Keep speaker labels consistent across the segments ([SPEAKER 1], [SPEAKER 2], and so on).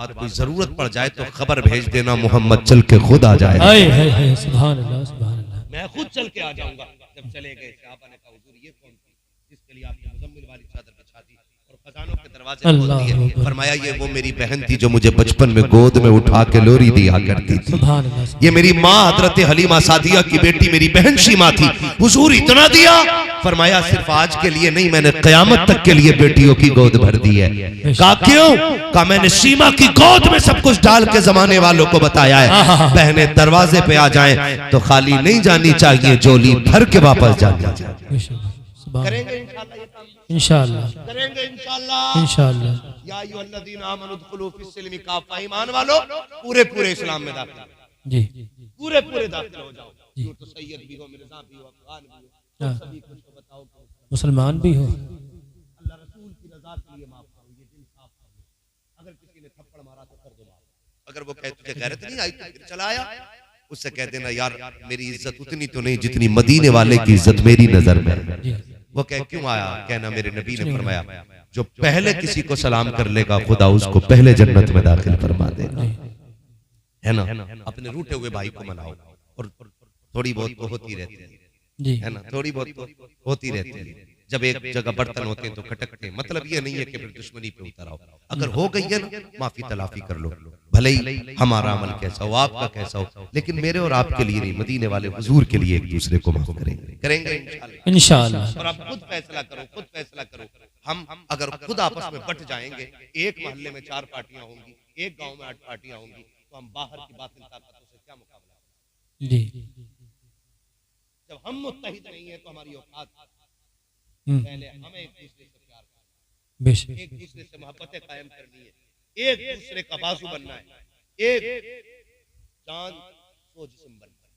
[SPEAKER 1] बाद कोई जरूरत पड़ जाए तो खबर भेज देना, मोहम्मद चल के खुद आ जाए।
[SPEAKER 2] सुभान अल्लाह, सुभान अल्लाह।
[SPEAKER 1] मैं खुद चल के आ जाऊंगा। जब चले गए सहाबा ने कहा हुजूर ये कौन थी जिसके लिए आपने मुज़म्मिल वाली चादर बिछा दी और खजानों के दरवाजे खोल दिए? फरमाया ये वो मेरी बहन थी जो मुझे बचपन में गोद में उठा के लोरी दिया करती थी। ये मेरी माँ हजरत हलीमा सादिया की बेटी मेरी बहन शीमा थी। हुजूर इतना दिया? फरमाया सिर्फ आज के लिए नहीं, मैंने क़यामत तक के लिए बेटियों की गोद भर दी है। कहा क्यों? कहा मैंने शीमा की गोद में सब कुछ डाल के जमाने वालों को बताया है, बहने दरवाजे पे आ जाएं तो खाली नहीं जानी चाहिए, जोली भर के वापस जानी चाहिए। करेंगे
[SPEAKER 2] इंशाअल्लाह,
[SPEAKER 1] करेंगे इंशाअल्लाह,
[SPEAKER 2] इंशाअल्लाह।
[SPEAKER 1] या अय्युहल्लज़ीना आमनू उदखुलू फिस्सिल्मी काफ़ा, ईमान वालों पूरे पूरे इस्लाम में दाखिल
[SPEAKER 2] जी,
[SPEAKER 1] पूरे पूरे दाखिल हो जाओ। यूं तो सैयद भी हो, मिर्जा भी हो, अफगान भी हो, सभी कुछ तो बताओ,
[SPEAKER 2] मुसलमान भी हो।
[SPEAKER 1] अल्लाह रसूल की रजा के लिए माफ करो, ये दिल साफ कर लो। अगर किसी ने थप्पड़ मारा तो कर दो माफ। अगर वो कहे तुझे गैरत नहीं आई तो फिर चला आया, उससे कह देना यार मेरी इज्जत उतनी तो नहीं जितनी मदीने वाले की इज्जत मेरी नजर में है। वो कह क्यों आया? कहना मेरे नबी ने फरमाया जो पहले किसी को सलाम कर लेगा खुदा उसको पहले जन्नत में दाखिल फरमा देगा, है ना। अपने रूठे हुए भाई को मनाओ, और थोड़ी बहुत तो होती रहती है ना, थोड़ी बहुत तो होती रहती है। जब एक जगह बर्तन होते हैं तो खटकते हैं, मतलब ये नहीं है कि फिर दुश्मनी पे उतर आओ। अगर हो गई है ना, माफी तलाफी कर लो, भले ही हमारा अमल कैसा हो, आपका कैसा हो, लेकिन मेरे और आपके लिए नहीं, मदीने वाले हुजूर के लिए एक दूसरे को माफ करेंगे, करेंगे
[SPEAKER 2] इंशाअल्लाह।
[SPEAKER 1] और आप खुद फैसला करो, खुद फैसला करो। हम अगर खुद आपस में बट जाएंगे, एक मोहल्ले में 4 पार्टियां होंगी, एक गांव में 8 पार्टियां होंगी, तो हम बाहर की बातिल ताकतों से क्या मुकाबला?
[SPEAKER 2] जी,
[SPEAKER 1] जब हम मुत्तहिद नहीं है तो हमारी औकात, पहले हमें एक दूसरे से प्यार करना है, एक दूसरे से मोहब्बतें कायम करनी है, एक दूसरे का बाजू बनना है, एक जान सो जिस्म बनना है,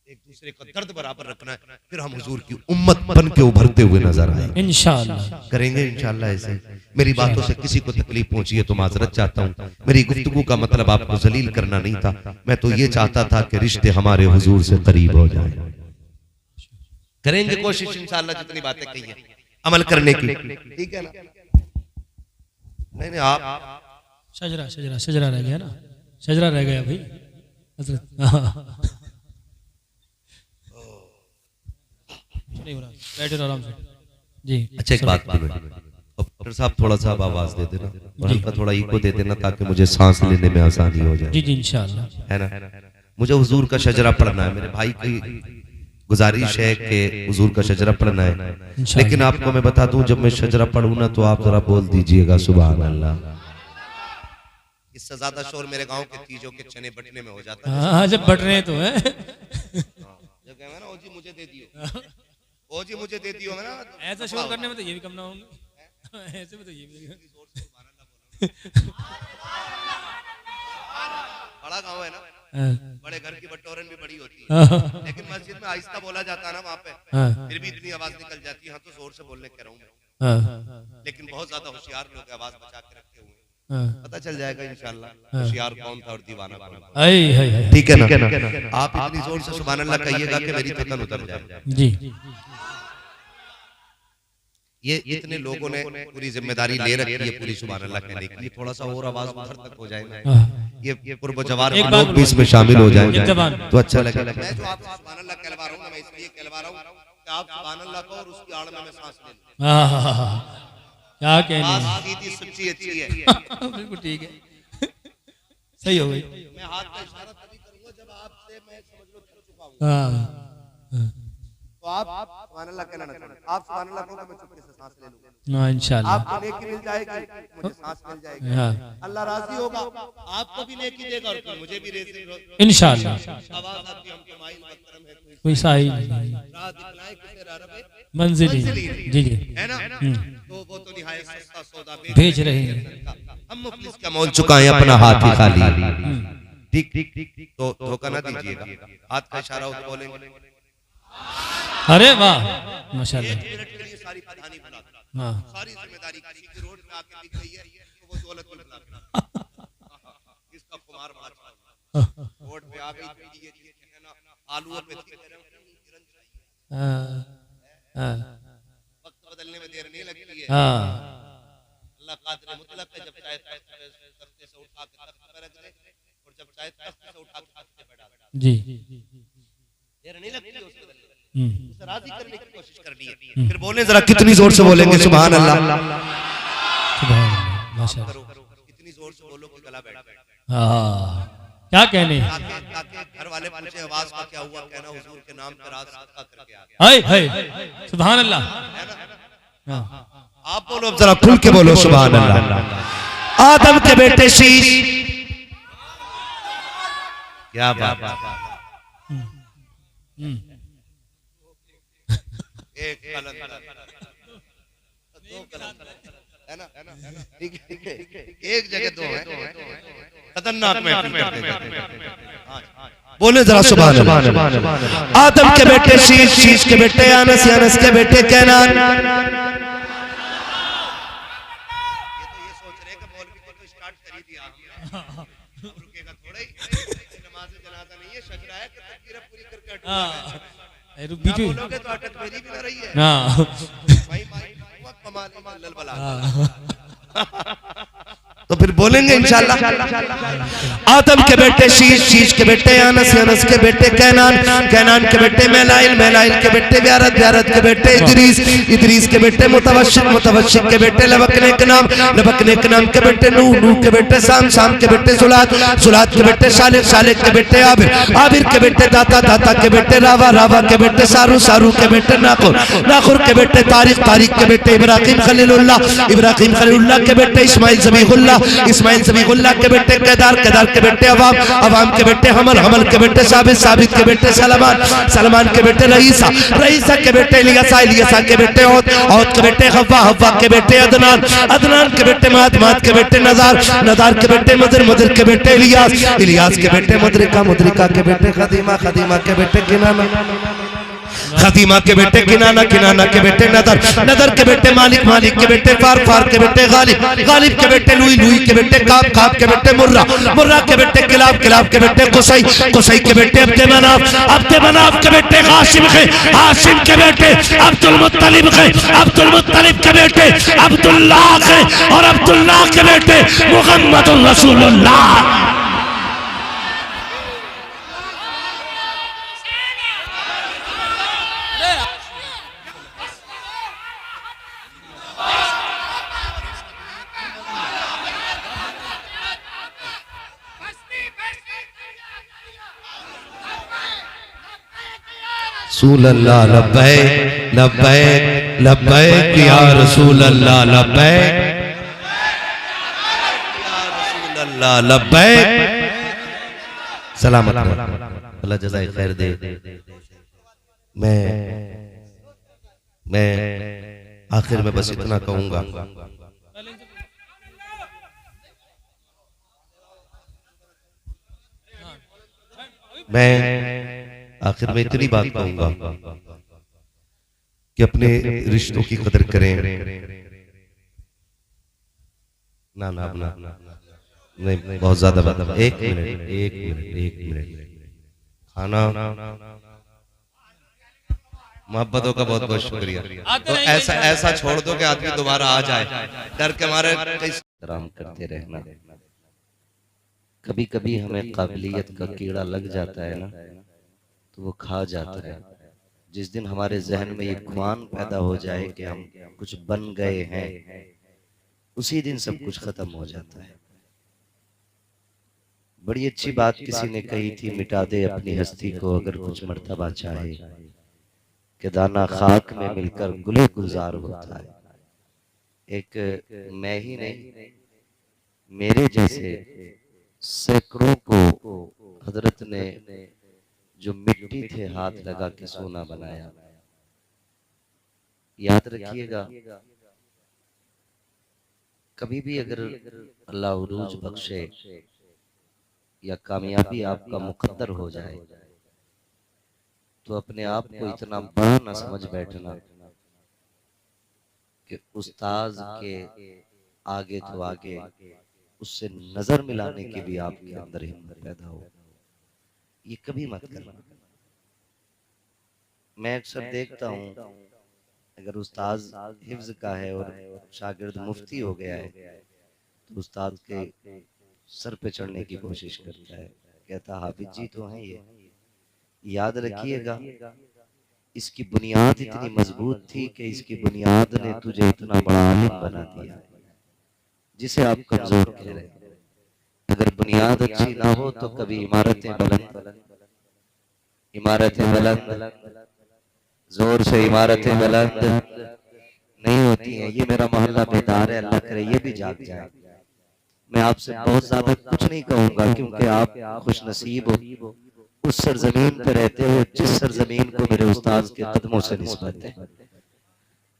[SPEAKER 1] एक दूसरे का दर्द बराबर रखना है, फिर हम हुजूर की उम्मत बन के उभरते हुए नजर आएंगे।
[SPEAKER 2] इंशाअल्लाह
[SPEAKER 1] करेंगे इंशाअल्लाह। ऐसे मेरी बातों से किसी को तकलीफ पहुंची है तो माजरत चाहता हूँ। मेरी गुफ्तगू का मतलब आपको जलील करना नहीं था, मैं तो ये चाहता था कि रिश्ते हमारे हुजूर से करीब हो जाएं। करेंगे कोशिश इंशाअल्लाह जितनी बातें कही हैं अमल करने की, ठीक है ना? नहीं आप
[SPEAKER 2] शजरा शजरा शजरा रह गया ना, शजरा रह गया भाई हजरत। नहीं हो रहा, बैठे रहो आराम से जी।
[SPEAKER 1] अच्छा एक बात बोलो डॉक्टर साहब, थोड़ा सा आवाज दे देना और हल्का थोड़ा इको दे देना ताकि मुझे सांस लेने में आसानी हो जाए।
[SPEAKER 2] जी जी इंशाअल्लाह,
[SPEAKER 1] है ना। मुझे हुजूर का शजरा पढ़ना है, मेरे भाई की गुजारिश है कि हुजूर का शजरा पढ़ना है, लेकिन आपको मैं बता दूं जब मैं शजरा पढ़ूं ना तो आप जरा बोल दीजिएगा सुभान अल्लाह। इससे ज्यादा शोर मेरे गांव के तीजों के चने बटने में हो जाता है।
[SPEAKER 2] हाँ जब बट रहे तो है,
[SPEAKER 1] जब कहे ना ओ जी मुझे दे दियो, ओ जी मुझे दे दियो, है ना,
[SPEAKER 2] ऐसा शोर करने में तो ये भी कम ना होंगे, ऐसे में तो ये भी
[SPEAKER 1] बड़ा गांव है ना, बड़े घर की बटोरन भी बड़ी होती है, लेकिन मस्जिद में आहिस्ता बोला जाता है ना वहाँ पे, फिर भी इतनी आवाज निकल जाती है। हाँ तो जोर से बोलने कह रहा हूँ मैं, लेकिन बहुत ज्यादा होशियार लोग आवाज बचा के रखे हुए हैं, पता चल जाएगा इंशाल्लाह होशियार कौन था और दीवाना कौन था। ठीक है ना? आप इतनी जोर से सुभान अल्लाह कहिएगा कि मेरी थकन उतर जाए
[SPEAKER 2] जी।
[SPEAKER 1] ये इतने लोगों ने पूरी जिम्मेदारी ले रखी है पूरी सुभान अल्लाह कहने की, थोड़ा सा और आवाज उधर तक हो जाए ना, ये पूर्व जवार लोग भी इसमें शामिल हो जाएं तो अच्छा लगेगा। मैं जो आपसे सुभान अल्लाह कहलवा रहा हूं ना, मैं इसलिए कहलवा रहा हूं कि आप सुभान अल्लाह को और उसकी आड़ में मैं सांस ले लूं।
[SPEAKER 2] क्या कहने,
[SPEAKER 1] सीधी सच्ची अच्छी है,
[SPEAKER 2] बिल्कुल ठीक है, सही हो गई।
[SPEAKER 1] मैं हाथ का इशारा तभी करूंगा जब आपसे मैं समझ लो थक चुका हूं, तो आप सुभान अल्लाह कहना ना छोड़ें। आप सुभान अल्लाह कहोगे मैं चुपके से सांस ले लूंगा,
[SPEAKER 2] हाँ इंशाअल्लाह
[SPEAKER 1] आपको नेकी मिल जाएगी, मुझे सांस मिल जाएगी,
[SPEAKER 2] हाँ
[SPEAKER 1] अल्लाह राजी होगा, आपको भी नेकी देगा और फिर मुझे भी
[SPEAKER 2] इंशाअल्लाह।
[SPEAKER 1] आवाज आती है हम तो माइल मकरम है
[SPEAKER 2] कोई साहिल
[SPEAKER 1] राह दिखलाए कि तेरा रब
[SPEAKER 2] मंजिल जी जी
[SPEAKER 1] है ना, तो वो तो निहायत सस्ता सौदा
[SPEAKER 2] भेज रहे हैं।
[SPEAKER 1] हम मुफलिस का मोल चुकाएं अपना हाथ ही खाली, ठीक तो धोखा ना दीजिएगा, हाथ का इशारा हो तो बोलेंगे।
[SPEAKER 2] अरे वाह माशाअल्लाह,
[SPEAKER 1] मिनट के लिए सारी प्रधानी बुला दो,
[SPEAKER 2] हाँ
[SPEAKER 1] सारी जिम्मेदारी किसी की रोड पे आके दिख गई है तो वो दौलत भी बुला दो, इसका खुमार बड़ा चला रोड पे आ गई तो ये है ना आलू पे थी, वक्त बदलने में देर नहीं लगती है, अल्लाह कादिर मुतलक है, जब चाहे तख्ते से उठ आके तख्त पे रख दे और जब चाहे तख्त से उठा के तख्त पे बैठा दे।
[SPEAKER 2] जी।
[SPEAKER 1] देर नहीं लगती है उसके बदले,
[SPEAKER 2] हम्म,
[SPEAKER 1] उसे राजी करने की कोशिश करनी है। फिर बोले जरा कितनी जोर से बोलेंगे सुभान अल्लाह।
[SPEAKER 2] सुभान अल्लाह, माशाअल्लाह।
[SPEAKER 1] कितनी जोर से बोलो कि गला बैठ जाए।
[SPEAKER 2] हाँ, क्या कहने।
[SPEAKER 1] ताकि घर वाले पूछे आवाज का क्या हुआ, कहना हुजूर के नाम पे रात सदका करके आ गया।
[SPEAKER 2] हाय हाय, सुभान अल्लाह। हाँ,
[SPEAKER 1] आप बोलो अब जरा खुल के बोलो सुभान अल्लाह। आदम के बेटे शीश, क्या बात। एक कलंदर, दो कलंदर, है ना, ठीक है, एक जगह दो है, खतरनाक में बोले जरा सुभान अल्लाह। आदम के बेटे शीश, शीश के बेटे अनस, अनस के बेटे कैनान। ये तो ये सोच रहे कि मौलवी को तो स्टार्ट कर ही दिया, रुकेगा थोड़ा ही, नमाज जनाजा नहीं है, शजरा है कि तकबीर पूरी करके हटूंगा।
[SPEAKER 2] रुक बीजू।
[SPEAKER 1] बोलोगे तो अटक मेरी भी ना रही है।
[SPEAKER 2] हाँ,
[SPEAKER 1] भाई वक्त कमाल लल बला। तो फिर बोलेंगे इंशाअल्लाह। आदम के बेटे शीश, शीश के बेटे अनस, अनस के बेटे कैनान, कैनान के बेटे मेलाइल, मेलाइल के बेटे व्यारत, व्यारत के बेटे इदरीस, इदरीस के बेटे मुतवश्शिक, मुतवश्शिक के बेटे लबकने के नाम, लबकने के नाम के बेटे नूह, नूह के बेटे साम, साम के बेटे सुलात, सुलात के बेटे सालिक, सालिक के बेटे आबिर, आबिर के बेटे दाता, दाता के बेटे रावा, रावा के बेटे सारू, सारू के बेटे नाखुर, नाखुर के बेटे तारिक, तारिक के बेटे इब्राहिम खलीलुल्लाह, इब्राहिम खलीलुल्लाह के बेटे इस्माइल ज़बीहुल्लाह, इस्माइल ज़बीहुल्लाह के बेटे केदार, केदार के बेटे अवाम, अवाम के बेटे हमल, हमल के बेटे साबित, साबित के बेटे सलमान, सलमान के बेटे रईसा, रईसा के बेटे इलियासा, इलियासा के बेटे औद, औद के बेटे हव्वा, हव्वा के बेटे अदनान, अदनान के बेटे माद, माद के बेटे नजार, नजार के बेटे मदर, मदर के बेटे इलियास, इलियास के बेटे मुद्रिका, मुद्रिका के बेटे खदीमा, खदीमा के बेटे किनाना, खदीमा के बेटे किनाना, किनाना के बेटे नदर, नदर के बेटे मालिक, मालिक के बेटे फार, फार के बेटे गालिब, गालिब के बेटे लुई, लुई के बेटे काब, काब के बेटे मुर्रा, मुर्रा के बेटे किलाब, किलाब के बेटे कुसई, कुसई के बेटे अब्दे मनाफ, अब्दे मनाफ के बेटे हाशिम के, हाशिम के बेटे अब्दुल मुत्तलिब के, अब्दुल मुत्तलिब के बेटे अब्दुल्लाह के, और अब्दुल्लाह के बेटे मुहम्मदुर रसूलुल्लाह। रसूल अल्लाह लब्बैक लब्बैक लब्बैक या रसूल अल्लाह लब्बैक या रसूल अल्लाह लब्बैक। सलामत अल्लाह जज़ाए खैर दे। मैं आखिर में बस इतना कहूंगा, मैं आखिर में इतनी बात कहूंगा कि अपने रिश्तों की कदर करें। ना ना ना नहीं, बहुत ज्यादा बात। एक मिनट, एक मिनट, एक मिनट। खाना मोहब्बतों का बहुत बहुत शुक्रिया। तो ऐसा ऐसा छोड़ दो कि आदमी दोबारा आ जाए, डर के मारे आराम करते रहना। कभी कभी हमें काबिलियत का कीड़ा लग जाता है ना, तो वो खा जाता है। जिस दिन हमारे जहन में ये ख्वान पैदा हो जाए कि हम कुछ बन गए हैं, उसी दिन सब कुछ खत्म हो जाता है। बड़ी अच्छी बात किसी ने कही थी, मिटा दे अपनी हस्ती को अगर कुछ मर्तबा चाहे, कि दाना खाक में मिलकर गुले गुलजार होता है। एक मैं ही नहीं, मेरे जैसे सैकड़ों को हजरत ने जो मिट्टी थे हाथ लगा के सोना बनाया। याद रखिएगा, कभी भी अगर अल्लाह उरूज बख्शे या कामयाबी आपका मुकद्दर हो जाए, तो अपने आप को इतना बड़ा ना समझ बैठना कि उस्ताद के आगे तो आगे उससे नजर मिलाने की भी आपके अंदर हिम्मत पैदा हो। ये कभी मत करना। मैं अक्सर देखता हूँ, अगर उस्ताद हिफ्ज का है और शागिर्द मुफ्ती हो गया है, तो उस्ताद के
[SPEAKER 3] सर पे चढ़ने की कोशिश करता है। कहता हाफिज जी तो हैं ये, याद रखिएगा इसकी बुनियाद इतनी मजबूत थी कि इसकी बुनियाद ने तुझे इतना बड़ा आलिम बना दिया जिसे आप कमजोर कह रहे हैं। अगर बुनियाद अच्छी ना हो तो कभी इमारतें बुलंद जोर से इमारतें बुलंद नहीं होती हैं। ये मेरा मोहल्ला बेदार है, अल्लाह करे ये भी जाग जाए। मैं आपसे बहुत ज्यादा कुछ नहीं कहूंगा क्योंकि आप खुश नसीब हो उस सरजमीन पे रहते हो जिस सरजमीन को मेरे उस्ताद के कदमों से निस्बत है,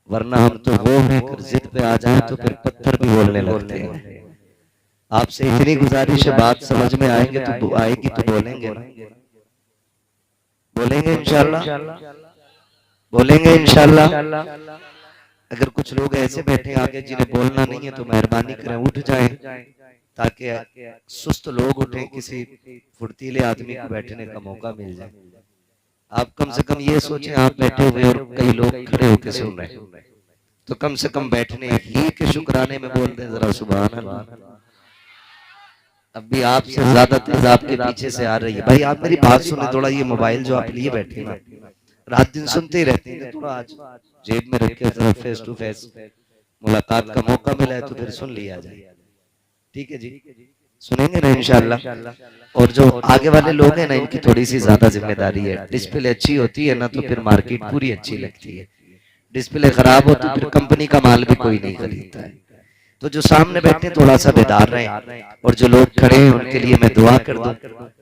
[SPEAKER 3] वरना हम तो वो हैं कि जिद पे आ जाए तो फिर पत्थर भी बोलने लगते हैं। आपसे इतनी गुजारिश है, बात समझ में आएगी तो बोलेंगे ना, बोलेंगे इंशाल्लाह, बोलेंगे इंशाल्लाह। अगर कुछ लोग ऐसे बैठे आगे जिन्हें बोलना नहीं है तो मेहरबानी करें उठ जाएं ताकि सुस्त लोग उठें, किसी फुर्तीले आदमी को बैठने का मौका मिल जाए। आप कम से कम ये सोचें आप बैठे हुए और कई लोग खड़े होकर सुन रहे हैं तो कम से कम बैठने ही के शुक्राने में बोल दें जरा सुभान अल्लाह। अब भी आपसे ज्यादा तेज आपके पीछे से आ रही है। भाई आप मेरी बात सुने थोड़ा, ये मोबाइल जो आप लिए बैठे ना रात दिन सुनते ही रहते हैं, थोड़ा आज जेब में रख के जरा फेस टू फेस मुलाकात का मौका मिला है तो फिर सुन लिया जाए। ठीक है जी, सुनेंगे ना इंशाल्लाह। और जो आगे वाले लोग हैं ना इनकी थोड़ी सी ज्यादा जिम्मेदारी है। डिस्प्ले अच्छी होती है ना तो फिर मार्केट पूरी अच्छी लगती है, डिस्प्ले खराब हो तो फिर कंपनी का माल भी कोई नहीं खरीदता है। तो जो सामने बैठे थोड़ा सा बेदार रहे और जो लोग खड़े हैं उनके लिए मैं दुआ कर दूं,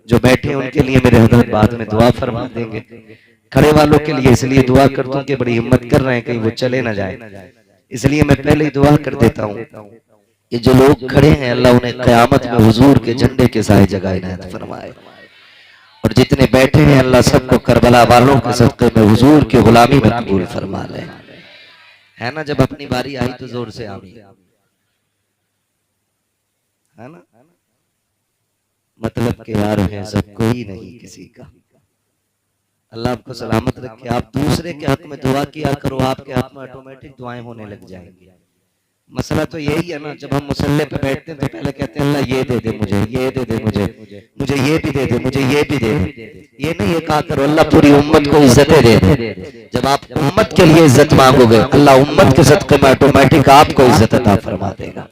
[SPEAKER 3] जो बैठे हैं उनके लिए मेरे हजरत बाद में दुआ फरमा देंगे। खड़े वालों के लिए इसलिए दुआ करता हूँ कि बड़ी हिम्मत कर रहे हैं कहीं वो चले ना जाए, इसलिए मैं पहले ही दुआ कर देता हूँ कि जो लोग खड़े हैं अल्लाह उन्हें क़यामत में हुजूर के झंडे के साए जगह इनायत फरमाए, और जितने बैठे हैं अल्लाह सबको करबला वालों के सदक़े में हुजूर की गुलामी में कबूल फरमा ले। है ना, जब अपनी बारी आई तो जोर से आमीन, है ना। मतलब के यार है सब कोई नहीं किसी का। अल्लाह आपको सलामत रखे। आप दूसरे के हक में दुआ किया करो, आपके हक में ऑटोमेटिक दुआएं होने लग जाएंगी। मसला तो यही है ना, जब हम मुसल्ले पे बैठते हैं तो पहले कहते हैं अल्लाह ये दे दे मुझे, ये दे दे मुझे, मुझे ये भी दे दे, मुझे ये भी दे दे। ये नहीं ये कहा करो अल्लाह पूरी उम्मत को इज्जतें दे दे। जब आप उम्मत के लिए इज्जत मांगोगे अल्लाह उम्मत के सदक़े में ऑटोमेटिक आपको इज्जत अता फरमा देगा,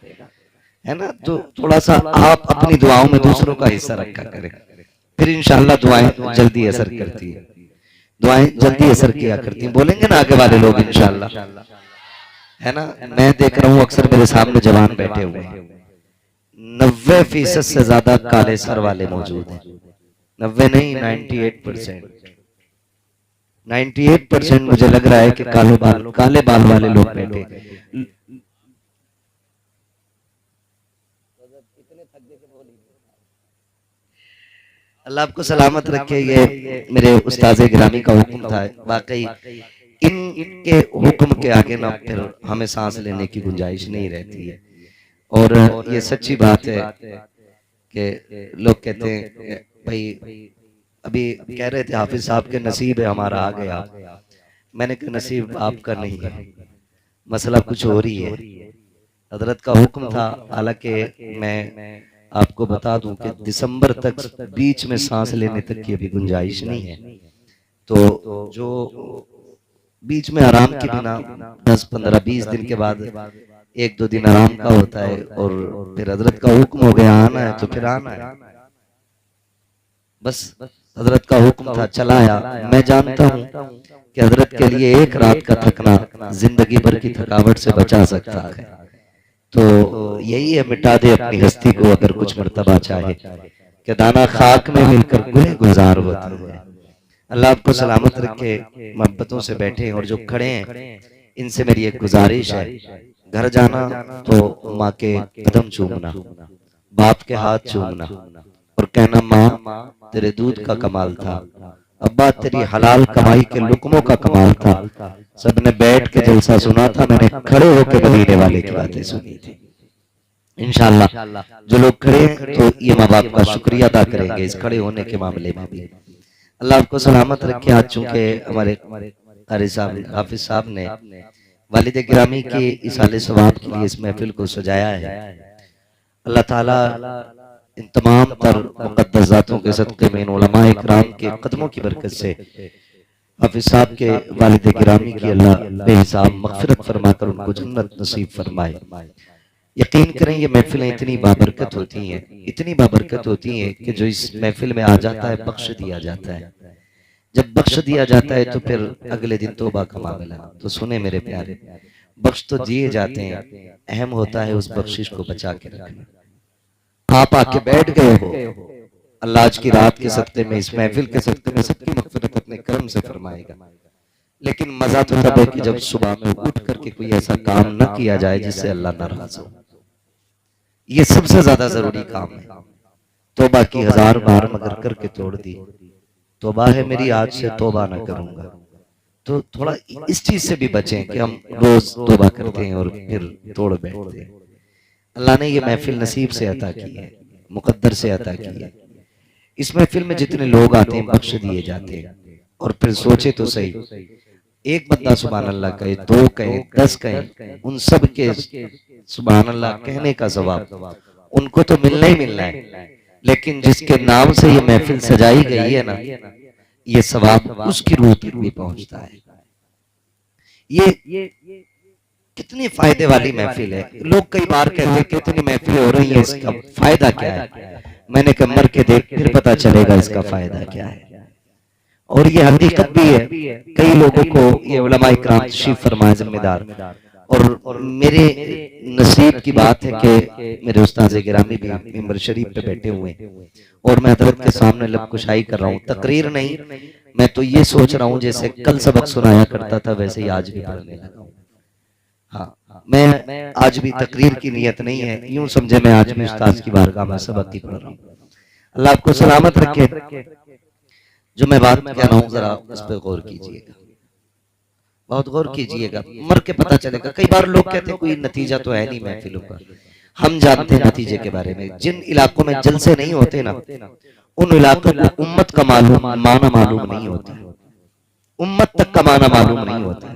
[SPEAKER 3] है ना। तो थोड़ा सा आप अपनी दुआओं में दूसरों का हिस्सा रखा करें, फिर इंशाअल्लाह दुआएं जल्दी असर करती है, दुआएं जल्दी असर किया करती हैं। बोलेंगे ना आगे वाले लोग इंशाअल्लाह, है ना। मैं देख रहा हूँ अक्सर मेरे सामने जवान बैठे हुए हैं, 90% से ज्यादा काले सर वाले मौजूद हैं। 90 नहीं 98%, 98% मुझे लग रहा है कि काले बाल वाले लोग बैठे। अल्लाह आपको सलामत रखे। ये मेरे उस्ताद गिरामी का हुक्म था, वाकई इनके हुक्म के आगे ना फिर हमें सांस लेने की गुंजाइश नहीं रहती है। और ये सच्ची बात है कि लोग कहते हैं भाई अभी कह रहे थे हाफिज साहब के नसीब है हमारा आ गया। मैंने कहा नसीब आपका नहीं है, मसला कुछ हो रही है। हजरत का हुक्म था, हालांकि मैं आपको बता दूं कि दिसंबर तक बीच में सांस लेने तक की अभी गुंजाइश नहीं है। तो जो बीच में आराम के बिना 10, 15, 20 दिन के बाद 1-2 दिन आराम का होता है और फिर हजरत का हुक्म हो गया आना है तो फिर आना है। बस हजरत का हुक्म था, चलाया। मैं जानता हूँ कि हजरत के लिए एक रात का थकना जिंदगी भर की थकावट से बचा सकता है। तो यही है, मिटा दे अपनी हस्ती को अगर कुछ मर्तबा चाहे कि दाना खाक में मिलकर गुले गुजार होता है। अल्लाह आपको सलामत रखे। मोहब्बतों से बैठे और जो खड़े हैं इनसे मेरी एक गुजारिश है, घर जाना तो माँ के कदम चूमना, बाप के हाथ चूमना और कहना माँ तेरे दूध का कमाल था, अब्बा तेरी हलाल कमाई के लुकमों का कमाल था। सबने बैठ के जलसा सुना था, मैंने खड़े होकर मदीने वाले की बातें सुनी थी। इंशाअल्लाह जो लोग खड़े हैं तो ये माँ बाप का शुक्रिया अदा करेंगे इस खड़े होने के मामले में भी। अल्लाह आपको सलामत रखे। आज चूंकि हमारे कारी साहब हाफिज साहब ने वालिद गिरामी के इसाले सवाब के लिए इस महफिल को सजाया है, अल्लाह ताला इन तमाम तर मुक़द्दस ज़ातों के सदक़े में इन उलमाए किराम के कदमों की बरकत से हाफिज साहब के वालिद गिरामी की अल्लाह बेहिसाब मग़फ़िरत फरमाकर उनको जन्नत नसीब फरमाए। यकीन करें ये महफिलें इतनी बाबरकत होती हैं, इतनी बाबरकत होती हैं कि जो इस महफिल में आ जाता है बख्श दिया जाता है। जब बख्श दिया जाता है तो फिर अगले दिन तौबा का मामला। तो सुने मेरे प्यारे, बख्श तो दिए जाते हैं, अहम होता है उस बख्शिश को बचा के रखना। आप आके बैठ गए हो, अल्लाह आज की रात के सदक़े में, इस महफिल के सदक़े में सबकी मग़फ़िरत अपने करम से फरमाएगा। लेकिन मजा तो तब है कि जब सुबह में उठ करके कोई ऐसा काम न किया जाए जिससे अल्लाह नाराज हो। ये सबसे ज्यादा जरूरी काम है। तौबा की 1000 बार मगर करके तोड़ दी, तौबा है मेरी आज से तौबा ना करूंगा। तो थोड़ा इस चीज से भी बचें कि हम रोज तौबा करते हैं और फिर तोड़ बैठते हैं। अल्लाह ने ये महफिल नसीब से अता की है, मुकद्दर से अता की है। इस महफिल में जितने लोग आते हैं बख्श दिए जाते हैं। और फिर सोचे तो सही, एक बंदा सुभान अल्लाह कहे, 2 कहे, 10 कहे, उन सब के सुभान अल्लाह कहने का जवाब उनको तो मिलना ही मिलना है। लेकिन जिसके नाम से ये महफिल सजाई गई है ना, ये सवाब उसकी रूह तक भी पहुंचता है। ये कितनी फायदे वाली महफिल है। लोग कई बार कहते हैं कितनी महफिलें हो रही हैं, इसका फायदा क्या है? मैंने कहा मर के देख फिर पता चलेगा इसका फायदा क्या है। और ये हकीकत भी है। कई लोगों को ये उलमा इकराम तशरीफ फरमाए जिम्मेदार, और मेरे नसीब की बात है कि मेरे उस्ताद गिरामी भी मिंबर शरीफ पे बैठे हुए हैं और मैं हज़रत के सामने लबकुशाई कर रहा हूँ। तकरीर नहीं, मैं तो ये सोच रहा हूँ जैसे कल सबक सुनाया करता था वैसे ही आज भी पढ़ने लगा हूँ। हाँ, मैं आज भी तकरीर की नियत नहीं है, यूं समझे मैं आज भी उस्ताद की बारगाह में सबक ही पढ़ रहा हूँ। अल्लाह आपको सलामत रखे। जो मैं बात कह रहा हूँ जरा उस पर गौर कीजिएगा, बहुत गौर कीजिएगा, मर के पता चलेगा। कई बार लोग कहते हैं कोई नतीजा तो है नहीं महफिलों का। हम जानते हैं नतीजे के बारे में। जिन इलाकों में जलसे नहीं होते ना, उन इलाकों को उम्मत का माना मालूम नहीं होता, उम्मत तक का माना मालूम नहीं होता।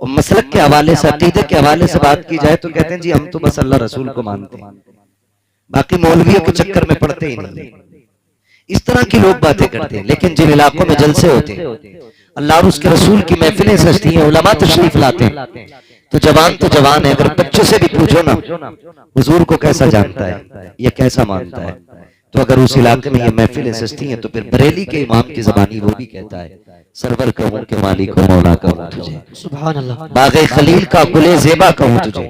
[SPEAKER 3] और मसलक के हवाले से, अकीदे के हवाले से बात की जाए तो कहते हैं जी हम तो बस अल्लाह रसूल को मानते हैं, बाकी मौलवियों के चक्कर में पड़ते ही नहीं। इस तरह की लोग बातें करते हैं। लेकिन जिन इलाकों में जलसे होते हैं, अल्लाह और उसके रसूल की महफिलें सजती हैं, उलमा तशरीफ लाते हैं, तो जवान है। अगर बच्चों से भी पूछो ना हुजूर को कैसा जानता है, ये कैसा मानता है, तो अगर उस इलाके में ये महफिलें सजती हैं तो फिर बरेली के इमाम की जबानी वो भी कहता है, सरवर कहूं के मालिक को मौला कहूं तुझे, सुभान अल्लाह, बागे खलील का गुले ज़ेबा कहूं तुझे,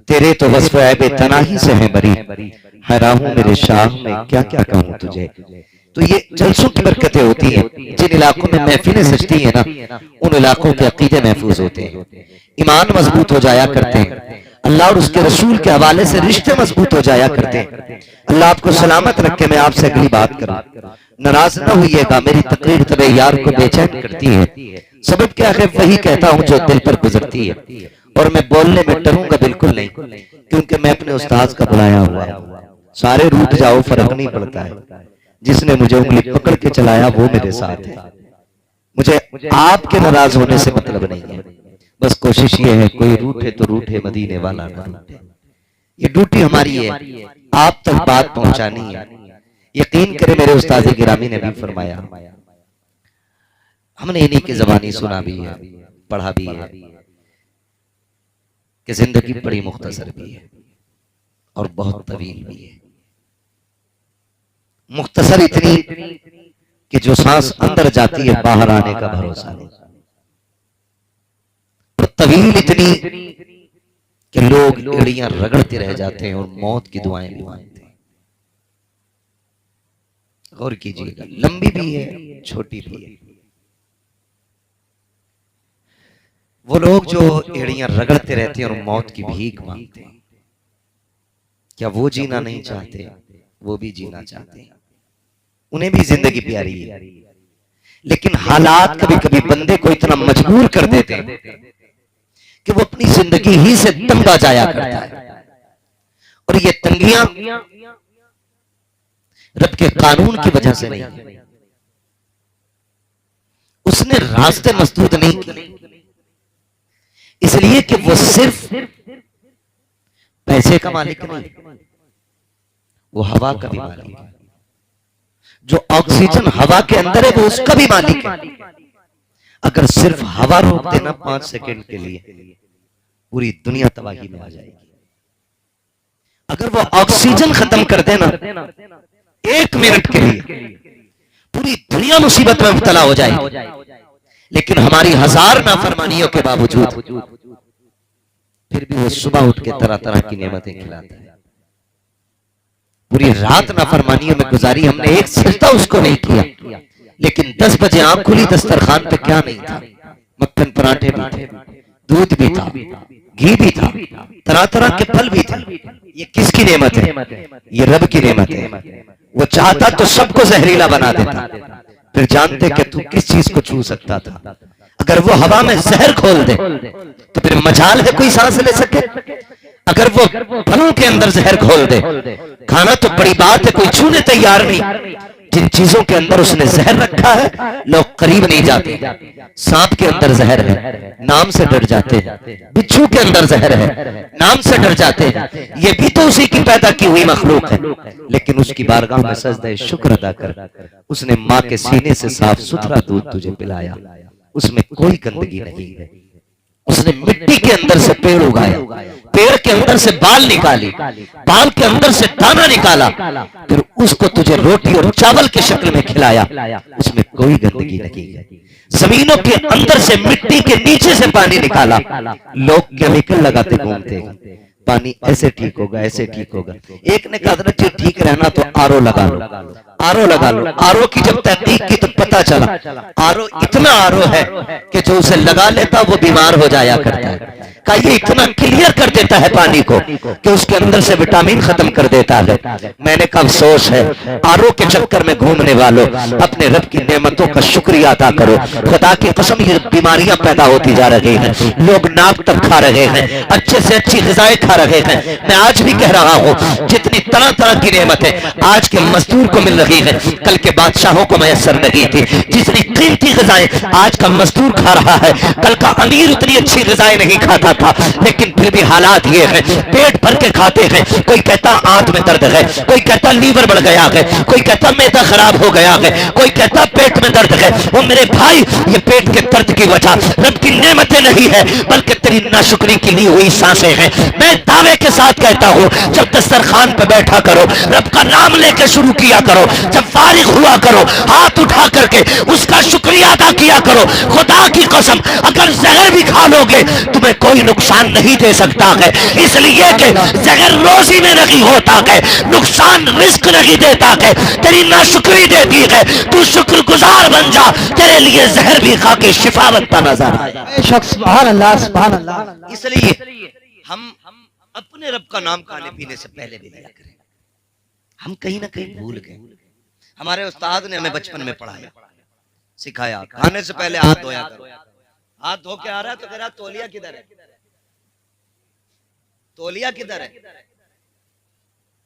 [SPEAKER 3] तेरे तो वस्फ़ ऐबे तनाही से है बरी, हैरान हूं मेरे शाह में क्या क्या कहूं तुझे। तो ये जलसों की बरकतें होती हैं। जिन इलाकों में महफिलें सजती हैं ना, उन इलाकों के अकीदे महफूज होते हैं, ईमान मजबूत हो जाया करते हैं, अल्लाह और उसके रसूल के हवाले से रिश्ते मजबूत हो जाया करते हैं। अल्लाह आपको सलामत रखे। मैं आपसे अगली बात करूं, नाराज न होइएगा, मेरी तकरीर तबे यार को बेचैन करती है। सबब क्या है, वही कहता हूं जो दिल पर गुजरती है। और मैं बोलने में डरूंगा बिल्कुल नहीं, क्योंकि मैं अपने उस्ताद का बुलाया हुआ है। सारे रूठ जाओ फर्क नहीं पड़ता है, जिसने मुझे उंगली पकड़ के चलाया वो मेरे साथ है। मुझे आपके नाराज होने से मतलब नहीं है, बस कोशिश ये है कोई रूठे तो रूठे, मदीने वाला ना रूठे। ये ड्यूटी हमारी है, आप तक बात पहुंचानी है। यकीन करें मेरे उस्ताद गिरामी ने भी फरमाया, हमने इन्हीं की ज़बानी सुना भी है, पढ़ा भी है कि जिंदगी बड़ी मुख्तसर भी है और बहुत तवील भी है। मुख्तसर इतनी कि जो सांस अंदर जाती है बाहर आने का भरोसा नहीं, और तवील इतनी कि लोग एड़ियां रगड़ते रह जाते हैं और मौत की दुआएं भी मांगते हैं। गौर कीजिएगा, लंबी भी है छोटी भी है। वो लोग जो एड़ियां रगड़ते रहते हैं और मौत की भीख मांगते हैं, क्या वो जीना नहीं चाहते? वो भी जीना चाहते हैं, उन्हें भी जिंदगी प्यारी है। लेकिन हालात कभी कभी बंदे को इतना मजबूर कर देते हैं कि वो अपनी जिंदगी ही से तंगा जाया करता है। और ये तंगियां रब के कानून की वजह से नहीं, उसने रास्ते मसदूद नहीं किए, इसलिए कि वो सिर्फ पैसे का मालिक नहीं, वो हवा का भी मालिक है। जो ऑक्सीजन हवा के अंदर है वो उसका भी मालिक है। अगर सिर्फ हवा रोक देना 5 सेकंड के लिए, पूरी दुनिया तबाही में आ जाएगी। अगर वो ऑक्सीजन खत्म कर देना 1 मिनट के लिए, पूरी दुनिया मुसीबत में मुब्तला हो जाएगी। लेकिन हमारी 1000 नाफरमानियों के बावजूद फिर भी वो सुबह उठ के तरह तरह की नेमतें खिलाता है। पूरी रात नाफरमानियों में गुजारी हमने, एक सजदा उसको नहीं किया। लेकिन 10 बजे आंख खुली, दस्तरखान पे क्या नहीं था? मक्खन पराठे भी थे, दूध भी था, घी भी था, तरह तरह के फल भी थे। ये किसकी नेमत है? ये रब की नेमत है। वो चाहता तो सबको जहरीला बना देता, फिर जानते कि तू किस चीज को छू सकता था। अगर वो हवा में जहर खोल दे तो फिर मजाल है कोई सांस ले सके। अगर वो फलों के अंदर जहर खोल दे, खाना तो बड़ी बात है, कोई छूने तैयार नहीं। जिन चीजों के अंदर उसने जहर रखा है लोग करीब नहीं जाते। सांप के अंदर जहर है, नाम से डर जाते हैं। बिच्छू के अंदर जहर है, नाम से डर जाते हैं। ये भी तो उसी की पैदा की हुई मखलूक है। लेकिन उसकी बारगाह में सजदा शुक्र अदा कर, उसने माँ के सीने से साफ सुथरा दूध तुझे पिलाया, उसमें कोई गंदगी नहीं है। उसने मिट्टी के अंदर से पेड़ उगाया, पेड़ के अंदर से बाल निकाली, बाल के अंदर से दाना निकाला, फिर उसको तुझे रोटी और चावल के शक्ल में खिलाया, उसमें कोई गंदगी नहीं है। जमीनों के अंदर से, मिट्टी के नीचे से पानी निकाला। लोग केमिकल लगाते घूमते हैं, पानी ऐसे ठीक होगा, ऐसे ठीक होगा। एक ने कहा था ठीक रहना तो आरओ लगा लो, आरओ लगा लो। आरओ की जब तहकीक की तो पता चला आरओ इतना आरओ है कि जो उसे लगा लेता वो बीमार हो जाया करता है। का ये इतना क्लियर कर देता है पानी को कि उसके अंदर से विटामिन खत्म कर देता है। मैंने कहा अफसोस है आरओ के चक्कर में घूमने वालों, अपने रब की नेमतों का शुक्रिया अदा करो। खुदा की कसम ये बीमारियां पैदा होती जा रही हैं, लोग नाक तक खा रहे हैं, अच्छे से अच्छी ग़िज़ाएं खा रहे हैं। मैं आज भी कह रहा हूँ जितनी तरह तरह की नेमतें आज के मजदूर को मिल रही है, कल के बादशाहों को मैसर नहीं थी। जितनी कीमती ग़िज़ाएं आज का मजदूर खा रहा है, कल का अमीर उतनी अच्छी ग़िज़ाएं नहीं खाता था। लेकिन फिर भी हालात ये है, पेट भर के खाते हैं। कोई कहता आंत में दर्द है, कोई कहता लीवर बढ़ गया है, कोई कहता मैदा खराब हो गया है, कोई कहता पेट में दर्द है। वो मेरे भाई, ये पेट के दर्द की वजह रब की नेमतें नहीं है, बल्कि तेरी नाशुक्री की ली हुई सांसें हैं। मैं दावे के साथ कहता हूँ जब दस्तरखान पे बैठा करो, रब का नाम लेके शुरू किया करो। जब फारिग हुआ करो, हाथ उठा करके उसका शुक्रिया अदा किया करो। खुदा की कसम अगर जहर भी खा लोगे तुम्हें कोई नुकसान नहीं दे सकता है, इसलिए कि जहर रोजी में नहीं होता है, नुकसान रिस्क नहीं देता है, तेरी नाशुक्री देती है। तू शुक्रगुजार बन जा, तेरे लिए जहर भी खा के शिफा बनता नजर आए।
[SPEAKER 2] सुभान अल्लाह, सुभान अल्लाह।
[SPEAKER 3] इसलिए हम अपने रब का नाम खाने पीने से पहले भी लिया करें। हम कहीं ना कहीं भूल गए। हमारे उस्ताद ने हमें बचपन में पढ़ाया, सिखाया, खाने से पहले हाथ धोया करो। हाथ धो के आ रहा है तो कह रहा तौलिया किधर है, तौलिया किधर है?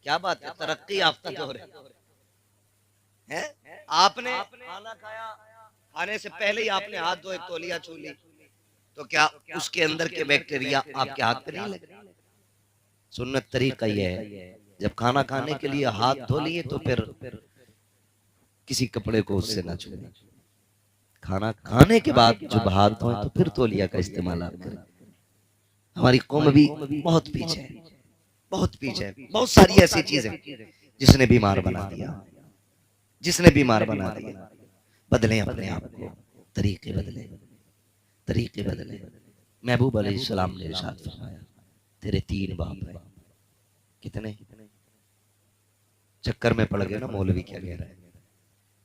[SPEAKER 3] क्या बात है, तरक्की याफ्ता दौर है। आपने खाना खाया, खाने से पहले ही आपने हाथ धोए, तौलिया छू ली, तो क्या उसके अंदर के बैक्टीरिया आपके हाथ पे नहीं लगे? सुन्नत तरीका यह है, जब खाना खाने के लिए हाथ धो लिए तो फिर किसी कपड़े को उससे ना छुए। खाना खाने के बाद जब हाथ धोए तो फिर तौलिया का इस्तेमाल आप करें। हमारी कौम भी बहुत पीछे है, बहुत पीछे है। बहुत सारी ऐसी चीजें जिसने बीमार बना दिया, जिसने बीमार बना दिया। बदलें अपने आप को, तरीके बदले, तरीके बदले। महबूब अलैहिस्सलाम ने इरशाद फरमाया तेरे 3 बाप हैं। कितने? चक्कर में पड़ गए ना मौलवी क्या कह रहा है।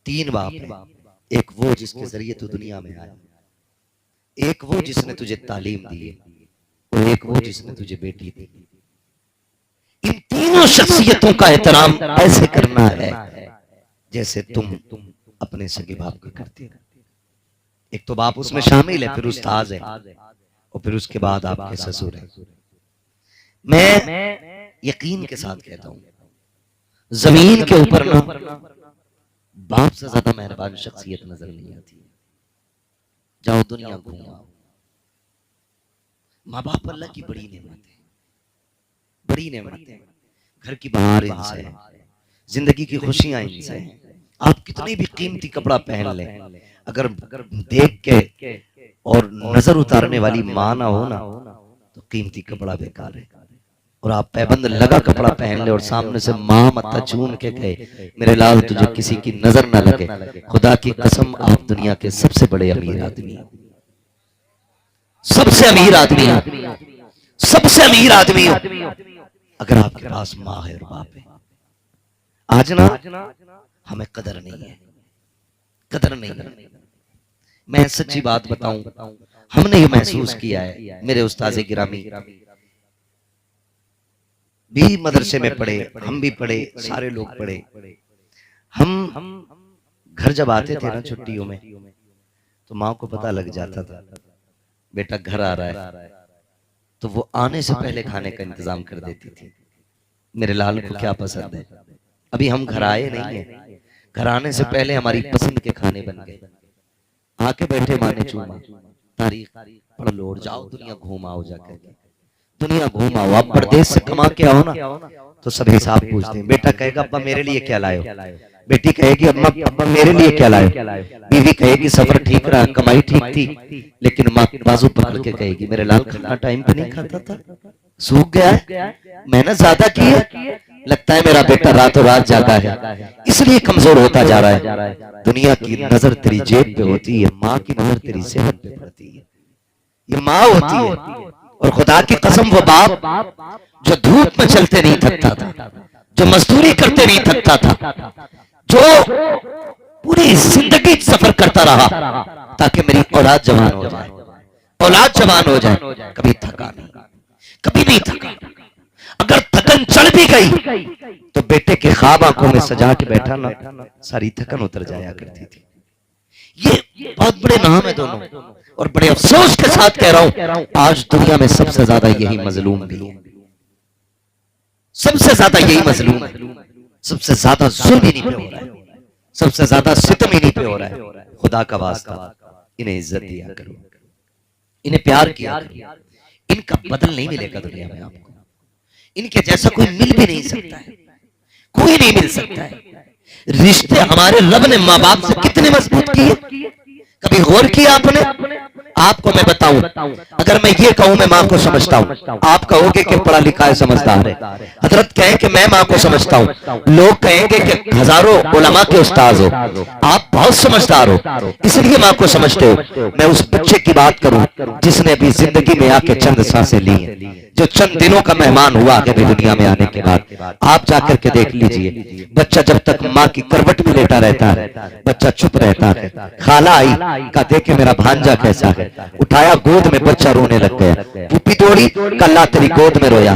[SPEAKER 3] 3 बाप हैं, एक वो जिसके जरिए तू दुनिया में आया, एक वो जिसने तुझे तालीम दी है, और एक वो जिसने तुझे बेटी दी। इन तीनों शख्सियतों का एहतराम ऐसे करना है जैसे तुम अपने सगे बाप को करते हो। एक तो बाप उसमें शामिल है, फिर उस्ताद है, और फिर उसके बाद आपके ससुर है। मैं यकीन के साथ कहता हूं जमीन के ऊपर ना बाप से ज्यादा मेहरबान शख्सियत नजर नहीं आती। जाओ दुनिया घूमो, माँ बाप अल्लाह की बड़ी नेमत है, बड़ी नेमत है। घर की बहार इनसे है, जिंदगी की खुशियां इनसे हैं। आप कितनी भी कीमती कपड़ा पहन लें, अगर देख के और नजर उतारने वाली माँ ना हो ना तो कीमती कपड़ा बेकार है। और आप पैबंद लगा कपड़ा पहन ले और सामने से माँ मत्था चूम के कहे मेरे लाल तुझे किसी की नजर ना लगे, खुदा की कसम आप दुनिया के सबसे बड़े अमीर आदमी हो, सबसे अमीर आदमी हो, सबसे अमीर आदमी हो अगर आपके पास माँ है और बाप है। आज ना हमें कदर नहीं है, कदर नहीं है। मैं सच्ची बात बताऊं, हमने ये महसूस किया है, मेरे उस्ताज़े गिरामी भी मदरसे में पढ़े, हम भी पढ़े, सारे लोग पढ़े। हम घर जब आते थे ना छुट्टियों में तो माँ को पता लग जाता था बेटा घर आ रहा है, तो वो आने से पहले खाने का इंतजाम कर देती थी। मेरे लाल को क्या पसंद है, अभी हम घर आए नहीं है, घर आने से पहले हमारी पसंद के खाने बन गए। आके बैठे माने चूमा तारीख पढ़ लो और जाओ दुनिया घूम आओ, जाकर दुनिया घूम आओ। आप परदेश से कमा के आओ ना तो सब हिसाब पूछते हैं। बेटा कहेगा अब्बा मेरे लिए क्या लाए हो, बेटी कहेगी अम्मा अब्बा मेरे लिए क्या लाए हो, बीवी कहेगी सफर ठीक रहा, कमाई ठीक थी, लेकिन माँ बाजू पकड़ के कहेगी मेरे लाल खाना टाइम पे नहीं खाता था, सूख गया है, मेहनत ज्यादा की है, लगता है मेरा बेटा रातों रात जागा है इसलिए कमजोर होता जा रहा है। दुनिया की नजर तेरी जेब पे होती है, माँ की नजर तेरी सेहत पे पड़ती है, ये माँ होती है। और खुदा की कसम वो बाप जो धूप में चलते नहीं थकता था, जो मजदूरी करते नहीं थकता था, जो पूरी जिंदगी सफर करता रहा ताकि मेरी औलाद जवान हो जाए, औलाद जवान हो जाए, कभी थका नहीं, कभी नहीं थका। अगर थकन चढ़ भी गई तो बेटे के ख्वाब आंखों में सजा के बैठा ना, सारी थकन उतर जाया करती थी। ये बहुत बड़े नाम है दोनों, और बड़े अफसोस के साथ कह रहा हूं आज दुनिया में सबसे ज्यादा यही मजलूम भी है, सबसे ज्यादा यही मजलूम है, सबसे ज्यादा जुल्म इन्हीं पे हो रहा है, सबसे ज्यादा सितम इन्हीं पे हो रहा है। खुदा का वास्ता इन्हें इज्जत दिया करो, इन्हें प्यार किया करो, इनका बदल नहीं मिलेगा दुनिया में आपको, इनके जैसा कोई मिल भी नहीं सकता है, कोई नहीं मिल सकता है। रिश्ते हमारे रब ने माँ बाप से कितने मजबूत किए, कभी गौर किया आपने? आपको मैं बताऊं, अगर मैं ये कहूं मैं माँ को समझता हूं, आप कहोगे कि पढ़ा लिखा है समझदार है, हजरत कहें कि मैं माँ को समझता हूं, लोग कहेंगे कि हजारों उलमा के उस्ताद हो, आप बहुत समझदार हो इसलिए माँ को समझते हो। मैं उस बच्चे की बात करूं जिसने अभी जिंदगी में आके चंद सांसें ली हैं, जो चंद दिनों का मेहमान हुआ आगे भी दुनिया में आने के बाद। आप जाकर के देख लीजिए, बच्चा जब तक माँ की करवट में लेटा रहता है बच्चा चुप रहता है, खाला आई का देखे मेरा भांजा कैसा है, उठाया गोद में बच्चा रोने लग गया, पुप्पी दौड़ी कल्ला तेरी गोद में रोया,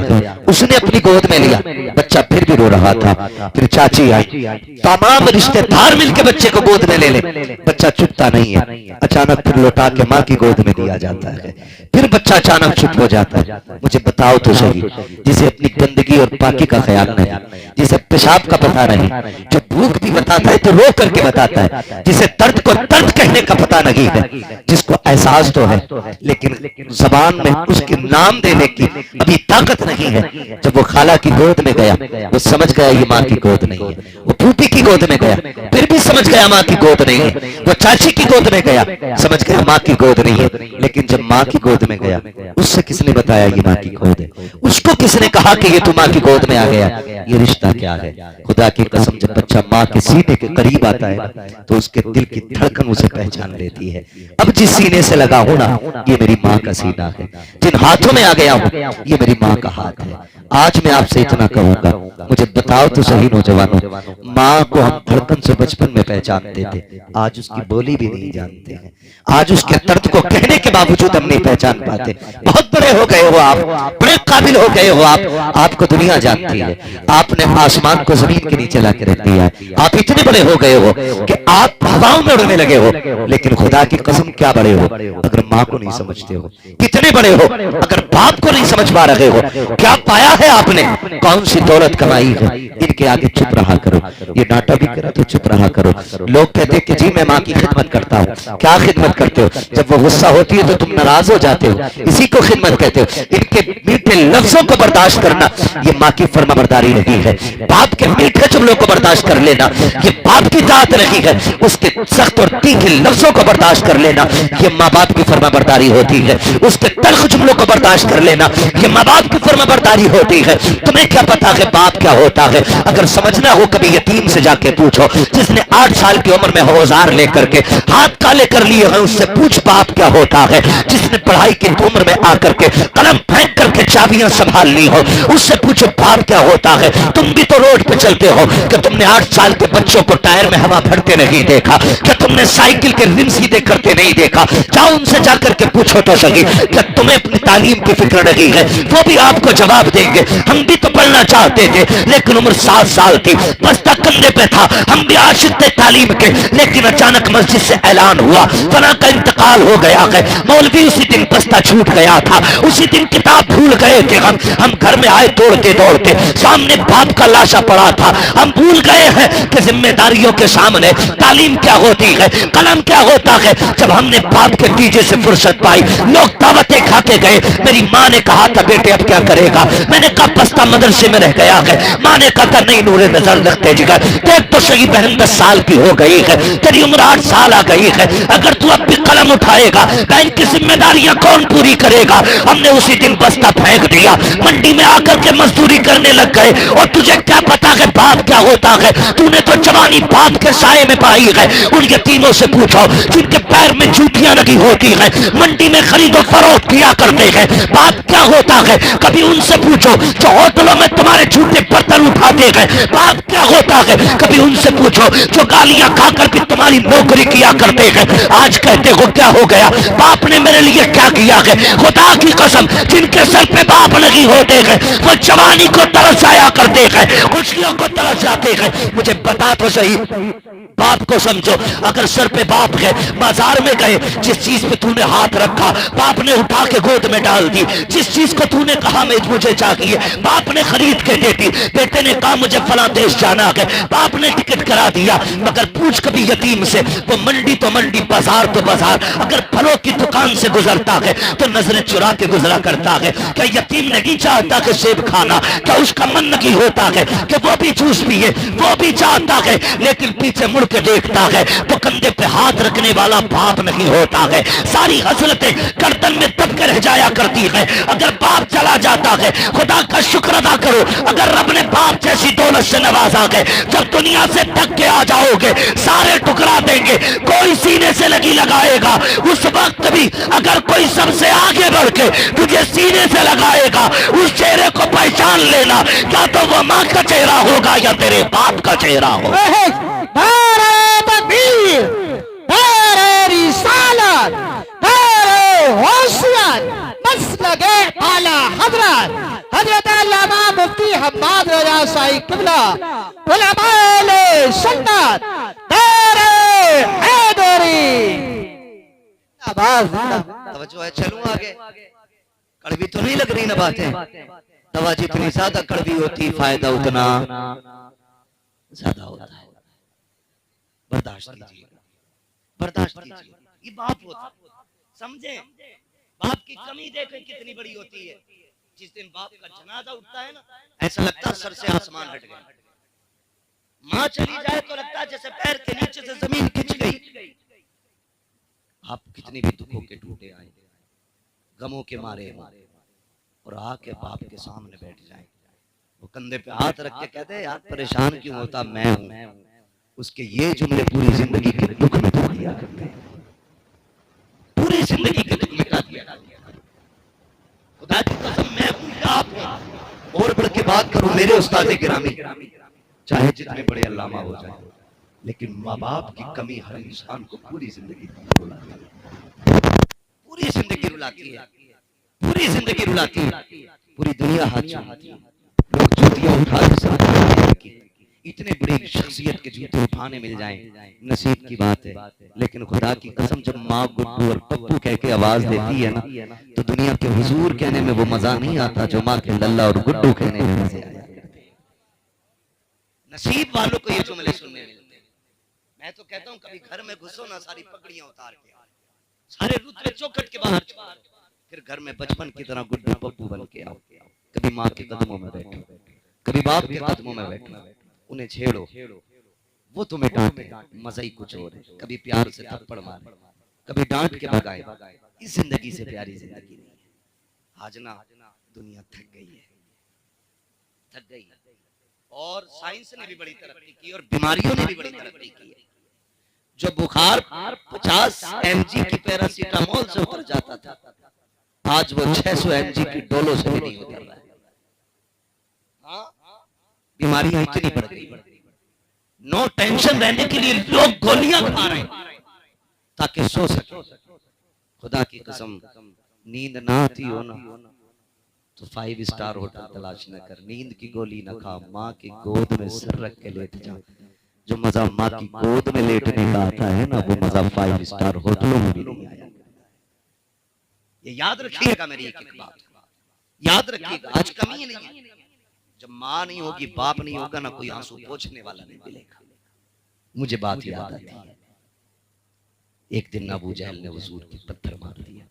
[SPEAKER 3] उसने अपनी गोद में लिया, बच्चा फिर भी रो रहा था, फिर चाची आई, तमाम रिश्तेदार मिलकर बच्चे को गोद में ले ले, बच्चा चुपता नहीं है, अचानक फिर लौटा के माँ की गोद में दिया जाता है, फिर बच्चा अचानक चुप हो जाता है। मुझे बताओ तो सही, जिसे अपनी गंदगी और पाकी का ख्याल नहीं, जिसे पेशाब का पता नहीं, जो भूख भी बताता है तो रो करके बताता है, जिसे दर्द को दर्द कहने का पता नहीं है, जिसको एहसास तो है लेकिन जबान में उसके नाम देने की अभी ताकत नहीं है। जब वो खाला की गोद में गया वो समझ गया ये माँ की गोद नहीं है, वो फूफी की गोद में गया फिर भी समझ गया माँ की गोद नहीं है, वो चाची की गोद में गया समझ गया माँ की गोद नहीं है, लेकिन जब माँ की गोद में गया उससे किसने बताया ये माँ की गोद है, उसको किसने कहा कि ये तू माँ की गोद में आ गया, ये रिश्ता क्या है। खुदा की कसम जब बच्चा माँ के सीने के करीब आता है तो उसके दिल की धड़कन उसे पहचान लेती है। अब जिस सीने से लगा हूं ना ये मेरी माँ का सीना है, जिन हाथों में आ गया हूं ये मेरी माँ का हाथ है। आज मैं आपसे इतना कहूंगा, मुझे बताओ तो सही नौजवानों, माँ को हम धड़कन से बचपन में पहचानते थे, आज उसकी बोली भी नहीं जानते हैं, आज उसके दर्द को कहने के बावजूद हम नहीं पहचान पाते। बहुत बड़े हो गए हो आप, बड़े काबिल हो गए हो आप, आपको दुनिया जानती है, आपने आसमान को जमीन के नीचे ला के रख दिया है, आप इतने बड़े हो गए हो कि आप हवाओं में उड़ने लगे हो, लेकिन खुदा की कसम क्या बड़े हो अगर माँ को नहीं समझते हो, कितने बड़े हो अगर बाप को नहीं समझ पा रहे हो। क्या पाया है आपने, कौन सी दौलत कमाई है, इनके आगे चुप रहा करो। ये डांटा भी करा तो चुप रहा करो। लोग कहते कि जी मैं माँ की खिदमत करता हूँ। क्या खिदमत करते हो? जब वो गुस्सा होती है तो तुम नाराज हो जाते हो, इसी को खिदमत कहते हो। इनके मीठे लफ्जों को बर्दाश्त करना ये माँ की फर्माबरदारी नहीं है। बाप के मीठे जुमलों को बर्दाश्त कर लेना ये बाप की दात नहीं है। उसके सख्त और तीखे लफ्जों को बर्दाश्त कर लेना ये माँ बाप की फर्माबरदारी होती है। उसके तल्ख जुमलों को बर्दाश्त कर लेना ये माँ बाप की फर्माबरदारी होती है। तुम्हें क्या पता है बाप क्या होता है? अगर समझना हो कभी यतीम से जाके पूछो, जिसने 8 साल की उम्र में औजार लेकर के हाथ काले कर लिए हैं, उससे पूछ बाप क्या होता है। जिसने पढ़ाई की उम्र में आकर के कलम फेंक करके चाबियां संभाल ली हो, उससे पूछो बाप क्या होता है। तुम भी तो रोड पे चलते हो, कि तुमने 8 साल के बच्चों को टायर में हवा भरते नहीं देखा? क्या तुमने साइकिल के रिम सीधे करते नहीं देखा? जाओ उनसे जाकर के पूछो तो सही, क्या तुम्हें अपनी तालीम की फिक्र नहीं है? वो भी आपको जवाब देंगे हम भी तो पढ़ना चाहते थे, लेकिन उम्र 7 साल थी, बस्ता कंधे पे था, हम भी आशिक थे तालीम के, लेकिन अचानक मस्जिद से ऐलान हुआ फला का इंतकाल हो गया है। मौलवी उसी दिन बस्ता छूट गया था, उसी दिन किताब भूल गए थे। हम घर में आए दौड़ते दौड़ते, सामने बाप का लाशा पड़ा था। हम भूल गए हैं कि जिम्मेदारियों के सामने तालीम क्या होती है, कलम क्या होता है। जब हमने बाप के दीजे से फुर्सत पाई, लोग दावतें खा के गए। मेरी माँ ने कहा था बेटे अब क्या करेगा? मैंने कहा बस्ता मदरसे में रह गया है। माँ ने कहा था नहीं नूरे नजर रखते जिगर, देख तो सही बहन 10 साल की हो गई है, तेरी उम्र 8 साल आ गई है। अगर तू अब भी कलम उठाएगा बैंक की जिम्मेदारियां कौन पूरी करेगा? हमने उसी दिन बस्ता फेंक दिया, मंडी में आकर के मजदूरी करने लग गए। और तुझे क्या पता है बाप क्या होता है? तूने तो जवानी बाप के साए में पाई है। उन यतीमों से पूछो जिनके पैर में जूतियां लगी होती है, मंडी में खरीदो फरोख्त किया करते हैं, बाप क्या होता है? कभी उनसे पूछो जो होटलों में तुम्हारे झूठे बर्तन उठाते हैं, बाप क्या होता है? कभी उनसे पूछो जो गालियां खाकर भी तुम्हारी नौकरी किया करते हैं, आज कहते हो क्या हो गया? बाप ने मेरे लिए क्या किया है? खुदा की कसम जिनके सर पे बाप नहीं होते हैं वो जवानी को तरस जाया करते हैं, खुशियों को तरस जाते हैं। मुझे बता तो सही, बाप को समझो। अगर सर पे बाप है, बाजार में गए, जिस चीज पे तूने हाथ रखा बाप ने उठा के गोद में डाल दी। जिस चीज को तूने कहा मैं मुझे चाहिए, बाप ने खरीद के दे दी। बेटे ने कहा मुझे फला देश जाना है, बाप ने टिकट करा दिया। मगर पूछ कभी यतीम से, वो मंडी तो मंडी, बाजार तो बाजार, अगर फलों की दुकान से गुजरता है तो नजरें चुरा के गुजरा करता है। क्या यतीम नहीं चाहता कि सेब खाना? क्या उसका मन नहीं होता है कि वो भी जूस पिए? वो भी चाहता है, लेकिन पीछे मुड़ के देखता है तो कंधे पे हाथ रखने वाला बाप नहीं होता है। सारी हसरतें गर्दन में दब के रह जाया करती है। अगर बाप चला जाता है खुदा का शुक्र अदा करो। अगर रब ने बाप जैसी दौलत से नवाजा है, जब दुनिया से थक के आ जाओगे सारे टुकड़ा देंगे, कोई सीने से लगी लगाएगा। उस वक्त भी अगर कोई सबसे आगे बढ़ के तुझे सीने से लगाएगा, उस चेहरे को पहचान लेना, क्या तो वो माँ का चेहरा होगा या तेरे बाप का चेहरा होगा।
[SPEAKER 4] नारे तकबीर, नारे रिसालत, नारे होशियत, मसलके आला हजरत हजरत अल्लामा मुफ्ती हम्माद रजा साई किबला उलमाए सुन्नत नारे हैदरी।
[SPEAKER 3] तवज्जो है, चलूं आगे। कड़वी तो नहीं लग रही ना बातें? दवा जितनी ज्यादा कड़वी होती फायदा उतना ज्यादा होता है। बर्दाश्त कीजिए, बर्दाश्त कीजिए। ये बाप होता, समझे? बाप की कमी देखें कितनी बड़ी होती है। जिस दिन बाप का जनाजा उठता है ना, ऐसा लगता है सर से आसमान हट गया। माँ चली जाए तो लगता है जैसे पैर के नीचे से जमीन खिंच गई। आप कितने भी दुखों के टूटे आए, गमों के मारे और आके बाप के सामने बैठ जाए, वो कंधे पे हाथ रख के कहते यार परेशान क्यों होता, मैं हूं। उसके ये जुमले पूरी जिंदगी के दुख में धो दिया करते हैं, पूरी जिंदगी के दुख मिटा दिया। खुदा की कसम मैं हूं या आप हो। और बढ़ के बात करूं मेरे उस्ताद गिरामी, चाहे जितने बड़े अल्लामा हो जाए, लेकिन माँ बाप की कमी हर इंसान को पूरी जिंदगी रुलाती है, पूरी जिंदगी रुलाती है, पूरी जिंदगी रुलाती है। पूरी दुनिया हाथ चूमती है, लोग जूतियां उठा के साथ की। इतने बड़ी शख्सियत के जूते उठाने मिल जाएं, नसीब की बात है। लेकिन खुदा की कसम जब माँ गुड्डू और पप्पू कह के आवाज देती है ना, तो दुनिया के हुजूर कहने में वो मजा नहीं आता जो माँ के लल्ला और गुड्डू कहने में मजे आया। नसीब वालों को ये जुमले सुनने मिलते हैं। मैं तो कहता हूँ कभी घर में घुसो ना, सारी पगड़ियां उतार के आओ, सारे रुतबे चौखट के बाहर छोड़, फिर घर में बचपन की तरह गुड्डू पप्पू बन के आओ। कभी माँ के कदमों में बैठो, कभी बाप के कदमों में बैठो, उन्हें छेड़ो, वो तुम्हें डांटे, मजा ही कुछ और है। कभी प्यार से थप्पड़ मारे, कभी डांट के भगाए। इस जिंदगी से प्यारी जिंदगी नहीं है। आज ना दुनिया थक गई है, थक गई है। और साइंस ने भी बड़ी तरक्की की और बीमारियों ने भी बड़ी तरक्की की है। जो बुखार 50 mg की पैरासीटामोल से उतर जाता था, आज वो 600 mg की डोलो से भी नहीं उतर रहा है। बीमारियां इतनी बढ़ गई। नो टेंशन रहने के लिए लोग गोलियां खा रहे हैं ताकि सो सके। खुदा की कसम, नींद ना आती हो ना तो 5 स्टार होटल तलाश न कर, नींद की गोली न खा, माँ की गोद में सिर रख के लेट जा। जो मजा माँ की गोद में लेटने का आता है ना, वो मजा 5 स्टार होटलों में भी नहीं आया। ये याद रखिएगा, मेरी एक एक बात याद रखिएगा। आज कमी ही नहीं है। जब माँ नहीं होगी, बाप नहीं होगा ना, कोई आंसू पोंछने वाला नहीं मिलेगा। मुझे बात याद आती है, एक दिन अबू जहल ने हुजूर के पत्थर मार दिया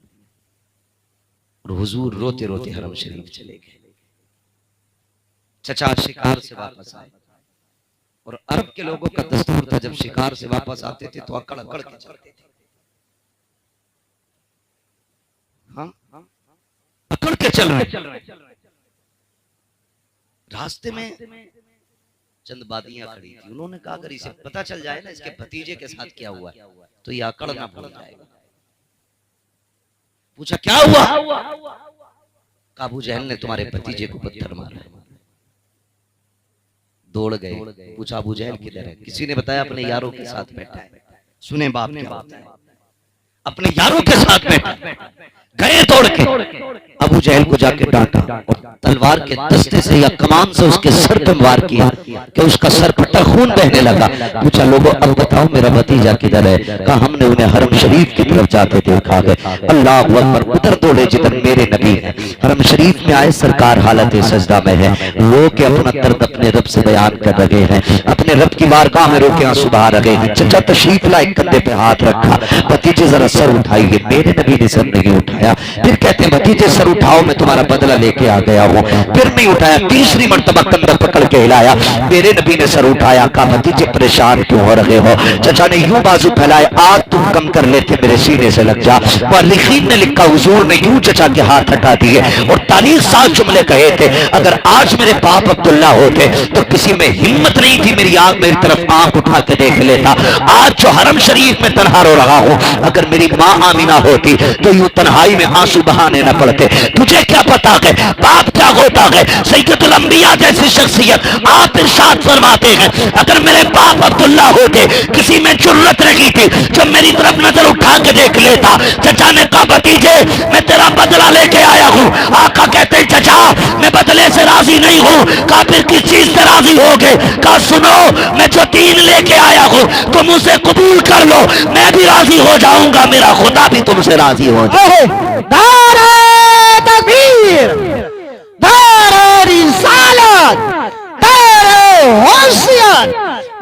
[SPEAKER 3] और हुजूर रोते रोते हरम शरीफ चले गए। चचा शिकार से वापस आए और अरब के लोगों का दस्तूर था, जब शिकार से वापस आते थे तो अकड़ अकड़ के चलते थे। हाँ, अकड़ के चल रहे। रास्ते में चंद बादियां खड़ी थी। उन्होंने कहा अगर इसे पता चल जाए ना इसके भतीजे के साथ क्या हुआ तो ये अकड़ ना भूल जाएगा। पूछा क्या हुआ? अबू जहल ने तुम्हारे भतीजे को पत्थर मारा। दौड़ गए, पूछा अबू जहल किधर है? किसी ने बताया अपने यारों के साथ बैठा है। सुने बाप क्या होता है, अपने यारों के साथ बैठा। गए दौड़ के, अबू जहल को जाके डांटा और तलवार के दस्ते से या कमान से उसके सर पे वार किया कि उसका सर फटा, खून बहने लगा। पूछा लोगों अब बताओ मेरा भतीजा किधर है? कहा हमने उन्हें हरम शरीफ की तरफ जाते देखा है। अल्लाह अकबर, उधर दौड़े जिधर मेरे नबी है। हरम शरीफ में आए, सरकार हालत सजदा में है, रो के अपना दर्द अपने रब से बयान कर रहे हैं, अपने रब की बारगाह में रो के आंसू बहा रहे हैं। चचा तशरीफ लाए, कंधे पे हाथ रखा, भतीजे जरा सर उठाइए। मेरे नबी ने सर नहीं उठाया। फिर कहते हैं भतीजे सर उठाओ, मैं तुम्हारा बदला लेके आ गया हूँ। फिर नहीं उठाया, तीसरी मर्तबा कंधा पकड़ के हिलाया, मेरे नबी ने सर उठाया। कहा भतीजे परेशान क्यों हो रहे हो? चचा ने यूं बाजू फैलाए, आग तुम कम कर लेते मेरे सीने से लग जा। मुअल्लिखीन ने लिखा हुजूर ने यूं चचा के हाथ हटा दिए और तारीख साथ जुमले कहे थे, अगर आज मेरे बाप अब्दुल्ला होते तो किसी में हिम्मत नहीं थी मेरी आग मेरी तरफ आंख उठा के देख लेता। आज जो हरम शरीफ में तन्हा रो रहा हूं, अगर मेरी माँ आमीना होती तो यूं तन्हाई में आंसू बहाने न पड़ते। तुझे क्या पता है बाप क्या होता है? सैयदुल अंबिया जैसी शख्सियत आप इरशाद फरमाते हैं, अगर मेरे बाप अब्दुल्ला होते किसी में जुर्रत रही थी जब मेरी तरफ नजर उठा के देख लेता। चचा ने कहा भतीजे मैं तेरा बदला लेके आया हूँ। आका कहते चचा मैं बदले से राजी नहीं हूँ। कहा फिर किस चीज से राजी हो गए? कहा सुनो मैं जो दीन लेके आया हूँ तुम उसे कबूल कर लो, मैं भी राजी हो जाऊंगा, मेरा खुदा भी तुमसे राजी हो जाए।
[SPEAKER 4] नारे तकबीर, नारे रिसालत, नारे होशियत,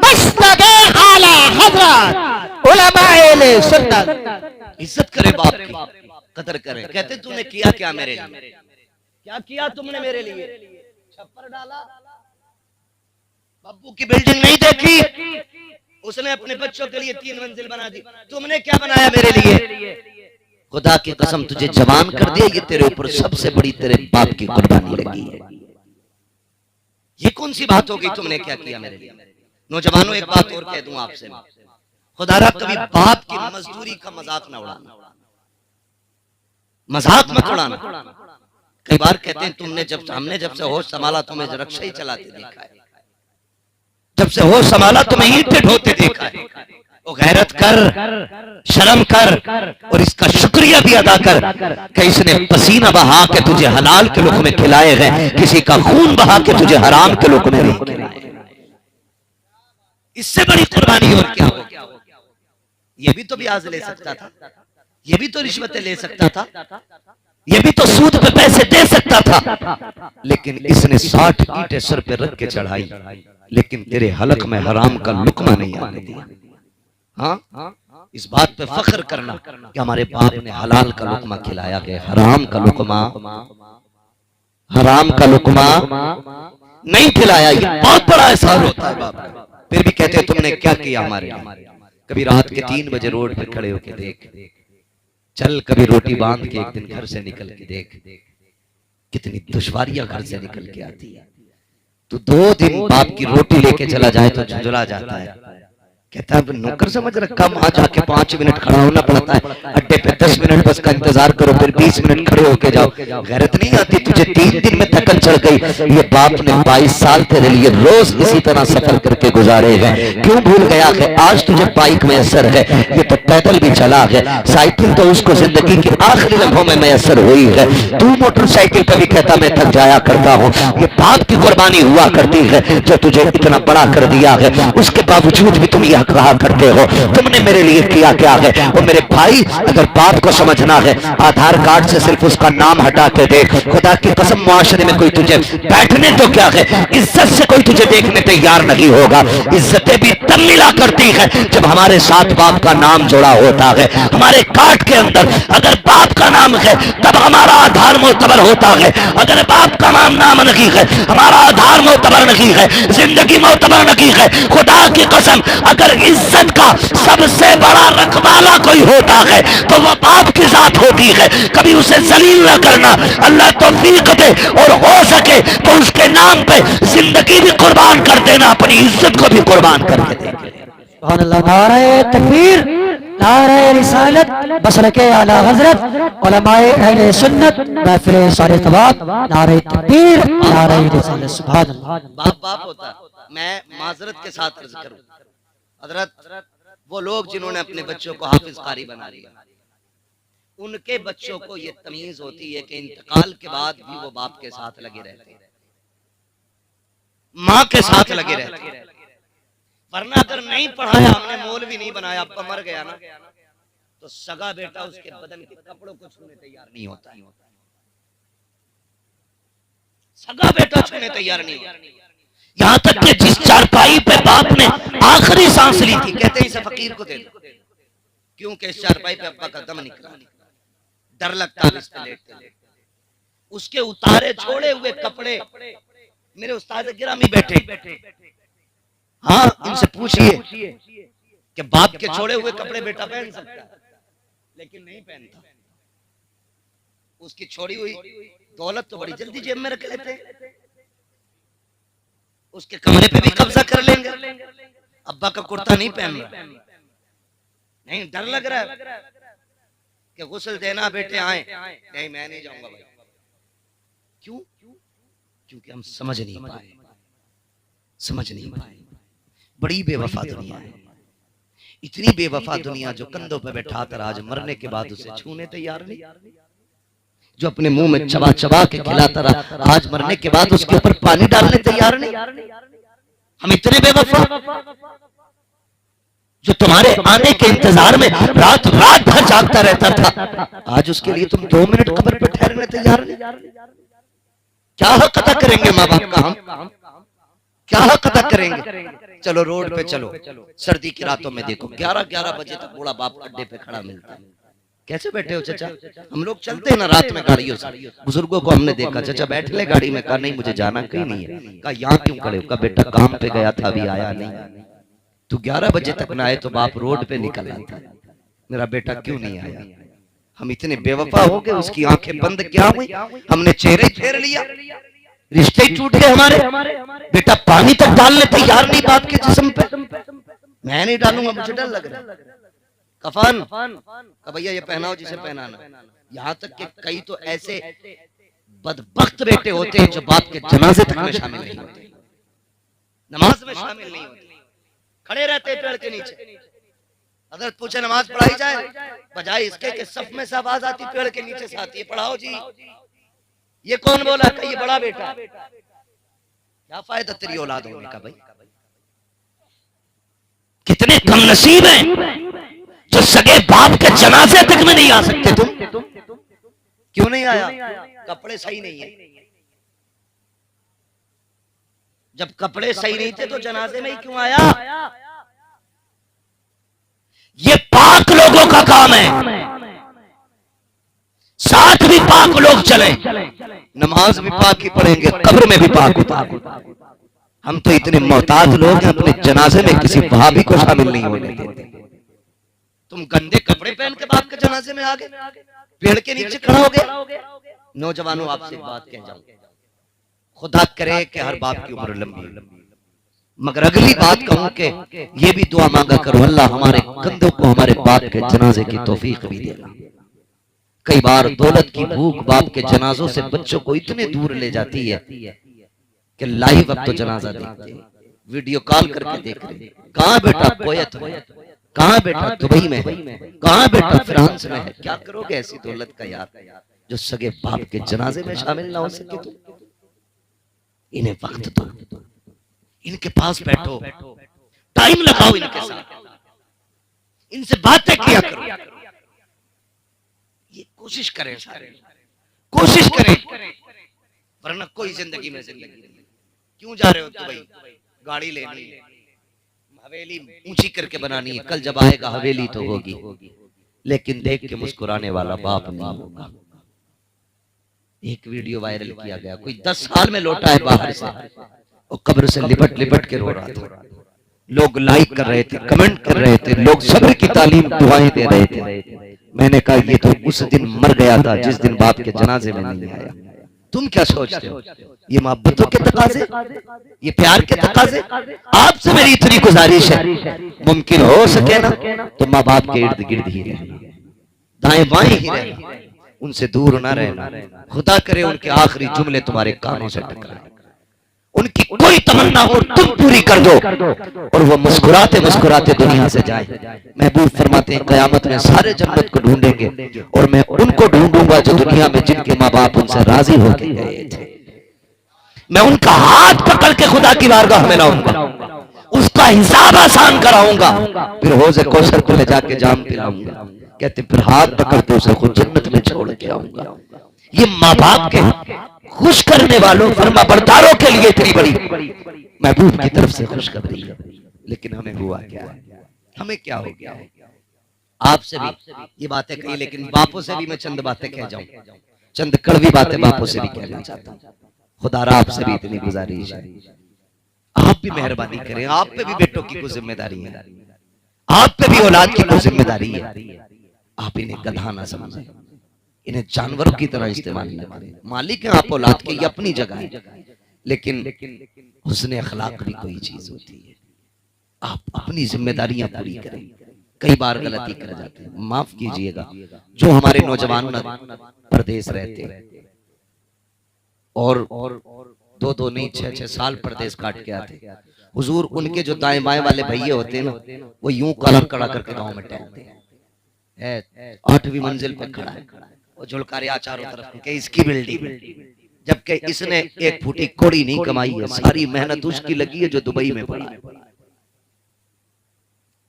[SPEAKER 4] मसलके आला हजरत उलमाए सुन्नत।
[SPEAKER 3] इज्जत करे बाप की, कदर करे। कहते तूने किया क्या मेरे लिए? क्या किया तुमने मेरे लिए? छप्पर डाला, बब्बू की बिल्डिंग नहीं देखी, उसने अपने बच्चों के लिए 3 मंजिल बना दी। तुमने क्या बनाया मेरे लिए? खुदा की कसम तुझे जवान कर दिया, ये तेरे ऊपर सबसे बड़ी तेरे बाप की कुर्बानी लगी है। ये कौन सी बात हो गई? तुमने क्या किया मेरे लिए? नौजवानों एक बात और कह दूं आपसे, खुदारा कभी बाप की मजदूरी का मजाक ना उड़ाना, मजाक मत उड़ाना। कई बार कहते हैं हमने जब से होश संभाला तुम्हें रक्षा ही चलाते देखा है, जब से होश संभाला तुम्हें ईंटें ढोते देखा है। वो गैरत कर, शर्म कर और इसका शुक्रिया भी अदा कर कि इसने पसीना बहा के तुझे हलाल के लुक़मे खिलाए हैं, किसी का खून बहा के तुझे हराम के लुक़मे नहीं खिलाए। इससे बड़ी कुर्बानी और क्या हो? ये भी तो ब्याज ले सकता था, ये भी तो रिश्वतें ले सकता था। ये भी तो सूद पे पैसे दे सकता था, लेकिन इसने 60 ईंटें सर पे रख के चढ़ाई, लेकिन तेरे हलक में हराम का लुकमा नहीं आने दिया। हाँ, इस बात पे फख्र करना कि हमारे बाप ने हलाल का लुकमा खिलाया गया, हराम का लुकमा, हराम का लुकमा नहीं खिलाया। ये बहुत बड़ा एहसान होता है बाप का। फिर भी कहते हैं तुमने क्या किया हमारे लिए। कभी रात के 3 बजे रोड पे खड़े होके देख, चल कभी रोटी बांध के एक दिन घर से निकल के देख, कितनी दुश्वारियां घर से निकल के आती है। तो 2 दिन बाप की रोटी लेके चला जाए तो झुंझुला जाता है, कहता है नौकर समझ रखा, वहां जाके 5 मिनट खड़ा होना पड़ता है, अड्डे पे 10 मिनट बस का इंतजार करो, फिर 20 मिनट खड़े होके जाओ। गैरत नहीं आती तुझे? 3 दिन में थकन चढ़ गई। ये बाप ने 22 साल तेरे लिए रोज इसी तरह सफर करके गुजारे हैं, क्यों भूल गया कि आज तुझे बाइक मैसर है? ये तो पैदल भी चला है, साइकिल तो उसको जिंदगी के आखिरी लम्हों में मैसर हुई है। तू मोटरसाइकिल पर भी कहता मैं थक जाया करता हूँ। ये बाप की कुर्बानी हुआ करती है जो तुझे इतना बड़ा कर दिया है, उसके बावजूद भी तुम कहा करते हो तुमने मेरे लिए किया क्या है। और मेरे भाई, अगर बात को समझना है, आधार कार्ड से सिर्फ उसका नाम हटा के देख। खुदा की कसम, मुआशरे में कोई तुझे बैठने तो क्या है, इज्जत से कोई तुझे देखने तैयार नहीं होगा। इज्जतें भी तब मिला करती है जब हमारे साथ बाप का नाम जुड़ा होता है। हमारे कार्ड के अंदर अगर बाप का नाम है तब हमारा आधार मोतबर होता है, अगर बाप का नाम नहीं है हमारा आधार मोतबर नहीं है, जिंदगी मोतबर नहीं है। खुदा की कसम, अगर इज्जत का सबसे बड़ा रखवाला कोई होता है तो वह बाप की जात होती है। कभी उसे जलील न करना, अल्लाह तौफीक दे और हो सके तो उसके नाम पे जिंदगी भी कुर्बान कर देना, अपनी इज्जत को भी कुर्बान करके देंगे।
[SPEAKER 4] सुभान अल्लाह। नारे तकबीर, नारे रिसालत, बसरके आला हजरत, उलमाए अहले सुन्नत, महफिल सारे तवाब, नारे तकबीर, नारे रिसालत। सुभान अल्लाह।
[SPEAKER 3] बाप बाप होता है। मैं माजरत के साथ अर्ज करूं, हजरत, वो लोग जिन्होंने अपने बच्चों को हाफिज कारी बना लिया, उनके बच्चों को ये तमीज होती है कि इंतकाल के बाद भी वो बाप के साथ लगे रहते हैं, माँ के साथ लगे रहते हैं। वरना अगर नहीं पढ़ाया, हमने मौलवी नहीं बनाया, अब मर गया ना, तो सगा बेटा उसके बदन के कपड़ों को छूने तैयार नहीं होता। सगा बेटा छूने तैयार नहीं होता। यहां तक कि जिस चारपाई पे बाप ने आखिरी सांस ली थी, कहते हैं इसे फकीर को दे दो, क्योंकि इस चारपाई पे अब्बा का दम निकला, डर लगता है इस पे लेटते। उसके उतारे छोड़े हुए कपड़े, मेरे उस्ताद गिरामी बैठे, हाँ इनसे पूछिए कि बाप के छोड़े हुए कपड़े बेटा पहन सकता है, लेकिन नहीं पहनता। उसकी छोड़ी हुई दौलत तो बड़ी जल्दी जेब में रख लेते हैं, उसके कमरे पे भी कब्जा कर लेंगे। अब्बा का कुर्ता नहीं पहन रहा, नहीं डर लग रहा है कि गुस्ल देना बेटे आए, नहीं मैं नहीं जाऊंगा भाई। क्यों? क्योंकि हम समझ नहीं पाए। बड़ी बेवफा दुनिया है, इतनी बेवफा दुनिया जो कंधों पे बैठा कर आज मरने के बाद उसे छूने तैयार नहीं, जो अपने मुंह में चबा चबा के खिलाता रहा, आज मरने के बाद उसके ऊपर पानी डालने तैयार नहीं। हम इतने बेवफा, जो तुम्हारे आने के इंतजार में रात भर जागता रहता था, आज उसके लिए तुम 2 मिनट कब्र पर ठहरने तैयार नहीं। क्या हक अदा करेंगे माँ बाप का हम? क्या हक अदा करेंगे? चलो रोड पे चलो, सर्दी की रातों में देखो 11-11 बजे तक बूढ़ा बाप अड्डे पे खड़ा मिलता है। कैसे बैठे हो चाचा? हम लोग चलते हैं ना रात में गाड़ियों से, बुजुर्गों को हमने देखा, चाचा बैठ ले गाड़ी में, कहा नहीं मुझे जाना कहीं नहीं है। कहा यहाँ क्यों खड़े हो? कहा बेटा काम पे गया था अभी आया नहीं। तू 11 बजे तक ना आए तो बाप रोड पे निकल आता, मेरा बेटा क्यों नहीं आया? हम इतने बेवफा हो गए, उसकी आंखें बंद क्या हुई, हमने चेहरे फेर लिया, रिश्ते टूट गए हमारे। बेटा पानी तक डालने तैयार नहीं बाप के जिस्म पे। मैं नहीं डालूंगा, मुझे डर लग रहा है। कफन का भैया ये पहनाओ जिसे पहनाना। यहाँ तक कि कई तो ऐसे बदबख्त बेटे होते हैं जो बाप के जनाजे तक में शामिल नहीं होते, नमाज में शामिल नहीं होते, खड़े रहते पेड़ के नीचे। हजरत पूछे नमाज पढ़ाई जाए, बजाय इसके कि सफ में से आवाज आती पेड़ के नीचे से आती है, पढ़ाओ जी। ये कौन बोला? कि ये बड़ा बेटा। क्या फायदा तेरी औलाद होने का भाई? कितने कम नसीब हैं जो सगे बाप के जनाजे तक में नहीं आ सकते। तुम क्यों नहीं आया? कपड़े सही नहीं है। जब कपड़े सही नहीं थे तो जनाजे में ही क्यों आया? ये पाक लोगों का काम है, साथ भी पाक लोग चले, नमाज भी पाक ही पढ़ेंगे, कब्र में भी पाक होता। हम तो इतने मोहताज लोग हैं, अपने जनाजे में किसी वहाबी को शामिल नहीं होने देते। तुम गंदे कपड़े पहन के बाप के जनाजे में आ गए, पेड़ के नीचे खड़ा हो गए। नौजवानों, आपसे एक बात कह जाऊं, खुदा करे कि हर बाप की उम्र लंबी, मगर अगली बात कहूं कि ये भी दुआ मांगा करो, अल्लाह हमारे कंधों को हमारे बाप के जनाजे की तौफीक भी देगा। कई बार दौलत की भूख बाप के जनाजों से बच्चों को इतने दूर ले जाती है कि लाइव अब तो जनाजा देखते हैं, वीडियो कॉल करके देख रहे। कहाँ बेटा कोयत में, कहाँ बेटा दुबई में है, कहाँ बेटा फ्रांस में है। क्या करोगे ऐसी दौलत का यार, जो सगे बाप के जनाजे में शामिल ना हो सके। तो इन्हें वक्त दो, इनके पास बैठो, टाइम लगाओ इनके साथ, इनसे बातें किया करो। ये कोशिश करें, कोशिश करें, वरना कोई जिंदगी में जिंदगी नहीं। क्यों जा रहे हो दुबई? गाड़ी लेनी, हवेली ऊंची करके बनानी है, कल जब आएगा हवेली तो होगी, लेकिन देख के मुस्कुराने वाला बाप नहीं होगा। एक वीडियो वायरल किया गया, कोई 10 साल में लौटा है बाहर से, और कब्र से लिपट लिपट के रो रहा था। लोग लाइक कर रहे थे, कमेंट कर रहे थे, लोग सब्र की तालीम दुआएं दे रहे थे। मैंने कहा ये तो उस दिन मर गया था जिस दिन बाप के जनाजे में नहीं आया। तुम क्या सोचते हो? ये मोहब्बतों के तकाजे, ये प्यार के तकाजे। आपसे मेरी इतनी गुजारिश है, मुमकिन हो सके ना तो माँ बाप के इर्द गिर्द ही रहना, दाएं बाएं ही रहना, उनसे दूर ना रहना। खुदा करे उनके आखिरी जुमले तुम्हारे कानों से टकराए, उनकी कोई तमन्ना हो तुम पूरी कर दो, और वो मुस्कुराते मुस्कुराते दुनिया से जाए। महबूब फरमाते हैं कयामत में सारे जन्नत को ढूंढेंगे, और मैं उनको ढूंढूंगा जो दुनिया में जिनके माँ बाप उनसे राजी होके गए थे। मैं उनका हाथ पकड़ के खुदा की बारगाह में लाऊंगा, उसका हिसाब आसान कराऊंगा, फिर हौज़े कौसर पे ले जाके जाम पिलाऊंगा। कहते फिर हाथ पकड़ते उसे खुद जन्नत में छोड़ के आऊंगा। ये माँ बाप के खुश करने वालों, फरमा बरदारों के लिए इतनी बड़ी महबूब की तरफ से खुशखबरी। लेकिन हमें हुआ क्या है? हमें क्या हो गया? आपसे भी ये बातें कही, लेकिन बापों से भी मैं चंद बातें कह जाऊं, चंद कड़वी बातें बापों से भी कहना चाहता हूं। खुदारा आपसे भी इतनी गुजारिश है, आप भी मेहरबानी करें। आप पे भी बेटों की कुछ जिम्मेदारी है, आप पे भी औलाद की कुछ जिम्मेदारी है। आप इन्हें गधा ना समझें, इन्हें जानवरों की तरह इस्तेमाल न करें। मालिक है आप औलाद के, ये अपनी जगह है, लेकिन हुस्न अखलाक भी कोई चीज होती है। आप अपनी जिम्मेदारियां पूरी करें। कई बार गलती कर जाते हैं, माफ कीजिएगा। जो हमारे नौजवान परदेश रहते हैं और 2-2 नहीं 6-6 साल परदेश काट के आते, हुजूर उनके जो दाएं बाएं वाले भैया होते हैं ना, वो यूं कलर कड़ा करके गांव में टहलते हैं। 8वीं मंजिल पे खड़ा है, वो झुलकारिया चारों तरफ के इसकी बिल्डिंग, जबकि इसने 1 फुटी कौड़ी नहीं कमाई है। सारी मेहनत उसकी लगी है जो दुबई में पड़ा है,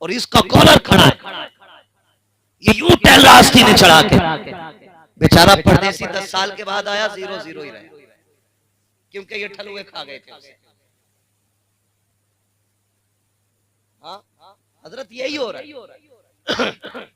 [SPEAKER 3] और इसका कॉलर खड़ा है। ये यूं टहल रहा आस्तीन ने चढ़ा के। बेचारा परदेसी 10 साल के बाद आया, 0-0 ही रहा, क्योंकि ये ठलुए खा गए थे उसे। हाँ हजरत यही हो रहा है।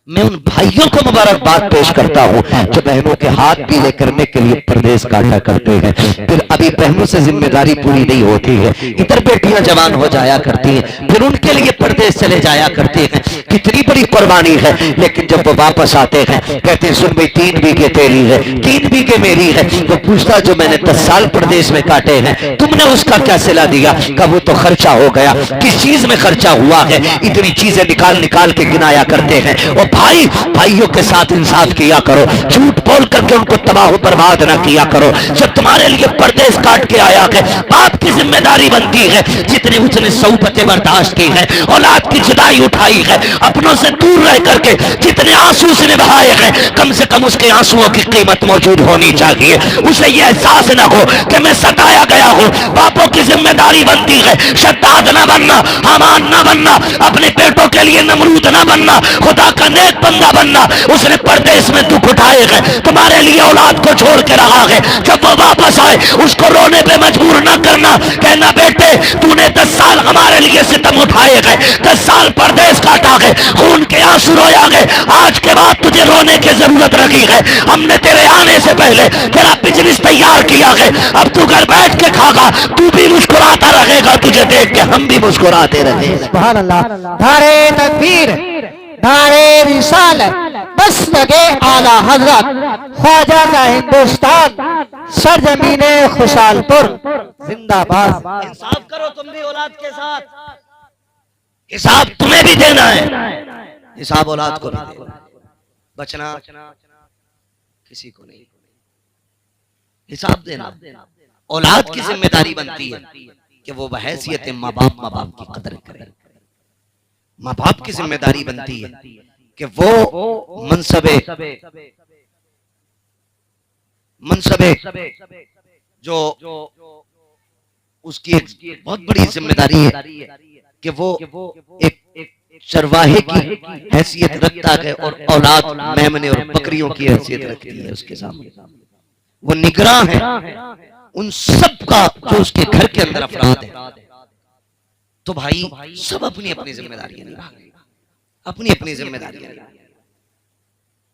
[SPEAKER 3] मैं उन भाइयों को मुबारकबाद पेश करता हूँ जो बहनों के हाथ पीले करने के लिए परदेश काटा करते हैं। फिर अभी बहनों से जिम्मेदारी पूरी नहीं होती है, इधर बेटियां जवान हो जाया करती हैं, फिर उनके लिए परदेश चले जाया करते हैं। कितनी बड़ी कुर्बानी है, लेकिन जब वो वापस आते हैं कहते हैं सुन भाई 3 बीघे तेरी है, 3 बीघे मेरी है। वो पूछता जो मैंने 10 साल परदेश में काटे हैं, तुमने उसका क्या सिला दिया? कब वो तो खर्चा हो गया। किस चीज में खर्चा हुआ है? इतनी चीजें निकाल निकाल के गिनाया करते हैं। और भाई भाइयों के साथ इंसाफ किया करो, झूठ बोल करके उनको तबाह बर्बाद ना किया करो। जब तुम्हारे लिए परदेश काट के आया है, बाप की जिम्मेदारी बनती है, जितनी उसने सौबतें बर्दाश्त की है, औलाद की जुदाई उठाई है, अपनों से दूर रह करके जितने आंसू उसने बहाए हैं, कम से कम उसके आंसुओं की कीमत मौजूद होनी चाहिए। उसे यह एहसास न हो कि मैं सताया गया हूँ। बापों की जिम्मेदारी बनती है शद्दाद न बनना, हामान न बनना, अपने पेटों के लिए नमरूद न बनना, खुदा का नेक बंदा बनना। उसने परदेश में दुख उठाए हैं, तुम्हारे लिए औलाद को छोड़ के रहा है। जब वो वापस आए उसको रोने पे मजबूर न करना, कहना बेटे तूने 10 साल हमारे लिए सितम उठाए गए, 10 साल परदेश काटा गए, खून के आंसू रोया गए, आज के बाद तुझे रोने की जरूरत रखी है। हमने तेरे आने से पहले तेरा बिजनेस तैयार किया है, अब तू घर बैठ के खागा, तू भी मुस्कुराता रहेगा, तुझे देख के हम भी मुस्कुराते रहेंगे।
[SPEAKER 4] सुभान अल्लाह। नारे तकबीर, नारे रिसालत, बस लगे आला हजरत, ख्वाजा का हिंदुस्तान, सरजमीने खुशालपुर जिंदाबाद।
[SPEAKER 3] इंसाफ करो तुम भी औलाद के साथ, हिसाब तुम्हें भी देना है, हिसाब औलाद को नहीं देना। बचना किसी को नहीं, हिसाब देना औलाद की जिम्मेदारी बनती है कि वो बहैसियत माँ बाप की कदर करे। माँ बाप की जिम्मेदारी बनती है कि वो मनसबे जो उसकी एक बहुत बड़ी जिम्मेदारी है कि वो एक चरवाहे की हैसियत रखता है और औलाद मेमने और बकरियों की हैसियत रखती है उसके सामने। वो निगरान है उन सब का जो उसके घर के अंदर अफराद है। तो भाई सब अपनी अपनी जिम्मेदारियां निभाएं, अपनी अपनी जिम्मेदारियां निभाएं।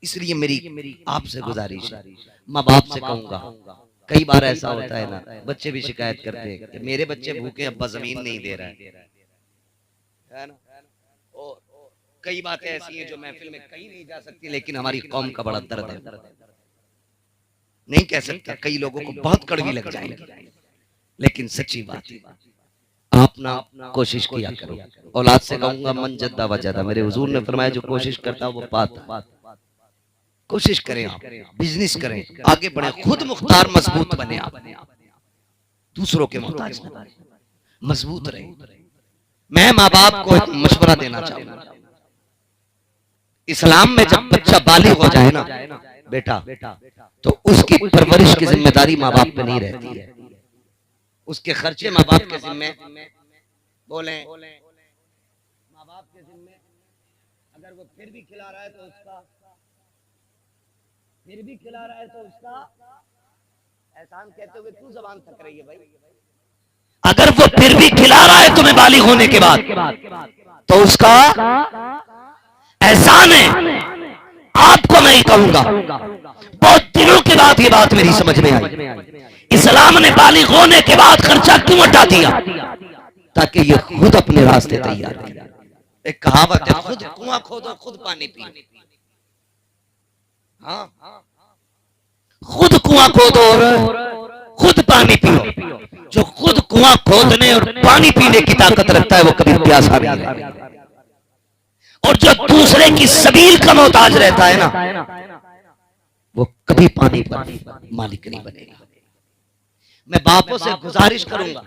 [SPEAKER 3] इसलिए मेरी आपसे गुजारिश है, माँ बाप से कहूंगा, कई बार ऐसा होता है ना, बच्चे भी शिकायत करते हैं कि मेरे बच्चे भूखे, अब्बा जमीन नहीं दे रहा है ना। और कई बातें ऐसी हैं जो महफिल में कहीं नहीं जा सकती, लेकिन हमारी कौम का बड़ा दर्द है, नहीं कह सकता, कई लोगों को बहुत कड़वी लग जाएगी, लेकिन सच्ची बात है। आप ना कोशिश किया करो। औलाद से कहूंगा मन जद्दा वजदा, मेरे हुजूर ने फरमाया जो कोशिश करता है वो पाता। कोशिश करें, आप बिजनेस करें, आगे बढ़े, खुद मुख्तार मजबूत बने, आप दूसरों के मोहताज मजबूत रहे। मैं माँ बाप को एक मशवरा देना चाहूंगा, इस्लाम में जब बच्चा बालिग हो जाए ना बेटा, तो उसकी परवरिश की जिम्मेदारी माँ बाप पे नहीं रहती है, उसके खर्चे माँ बाप के जिम्मे, बोले माँ बाप के जिम्मे। अगर वो फिर भी खिला रहा है तो उसका, फिर भी खिला रहा है तो उसका एहसान कहते हुए क्यों जबान थक रही है भाई? अगर वो फिर भी खिला रहा है तुम्हें बालिग होने के बाद, तो उसका एहसान है। आपको मैं कहूंगा, बहुत दिनों के बाद ये बात मेरी समझ में आई, इस्लाम ने बालिग होने के बाद खर्चा क्यों हटा दिया? ताकि ये खुद अपने रास्ते तैयार करें। एक कहावत है, खुद कुआं खोदो खुद पानी पियो। हाँ, खुद कुआं खोदो और खुद पानी पियो। जो खुद कुआं खोदने और पानी पीने की ताकत रखता है वो कभी प्यासा नहीं रहेगा, और जो दूसरे की सबील का मोहताज रहता है ना, वो कभी पानी पर मालिक नहीं बनेगा। मैं बापों से गुजारिश करूंगा,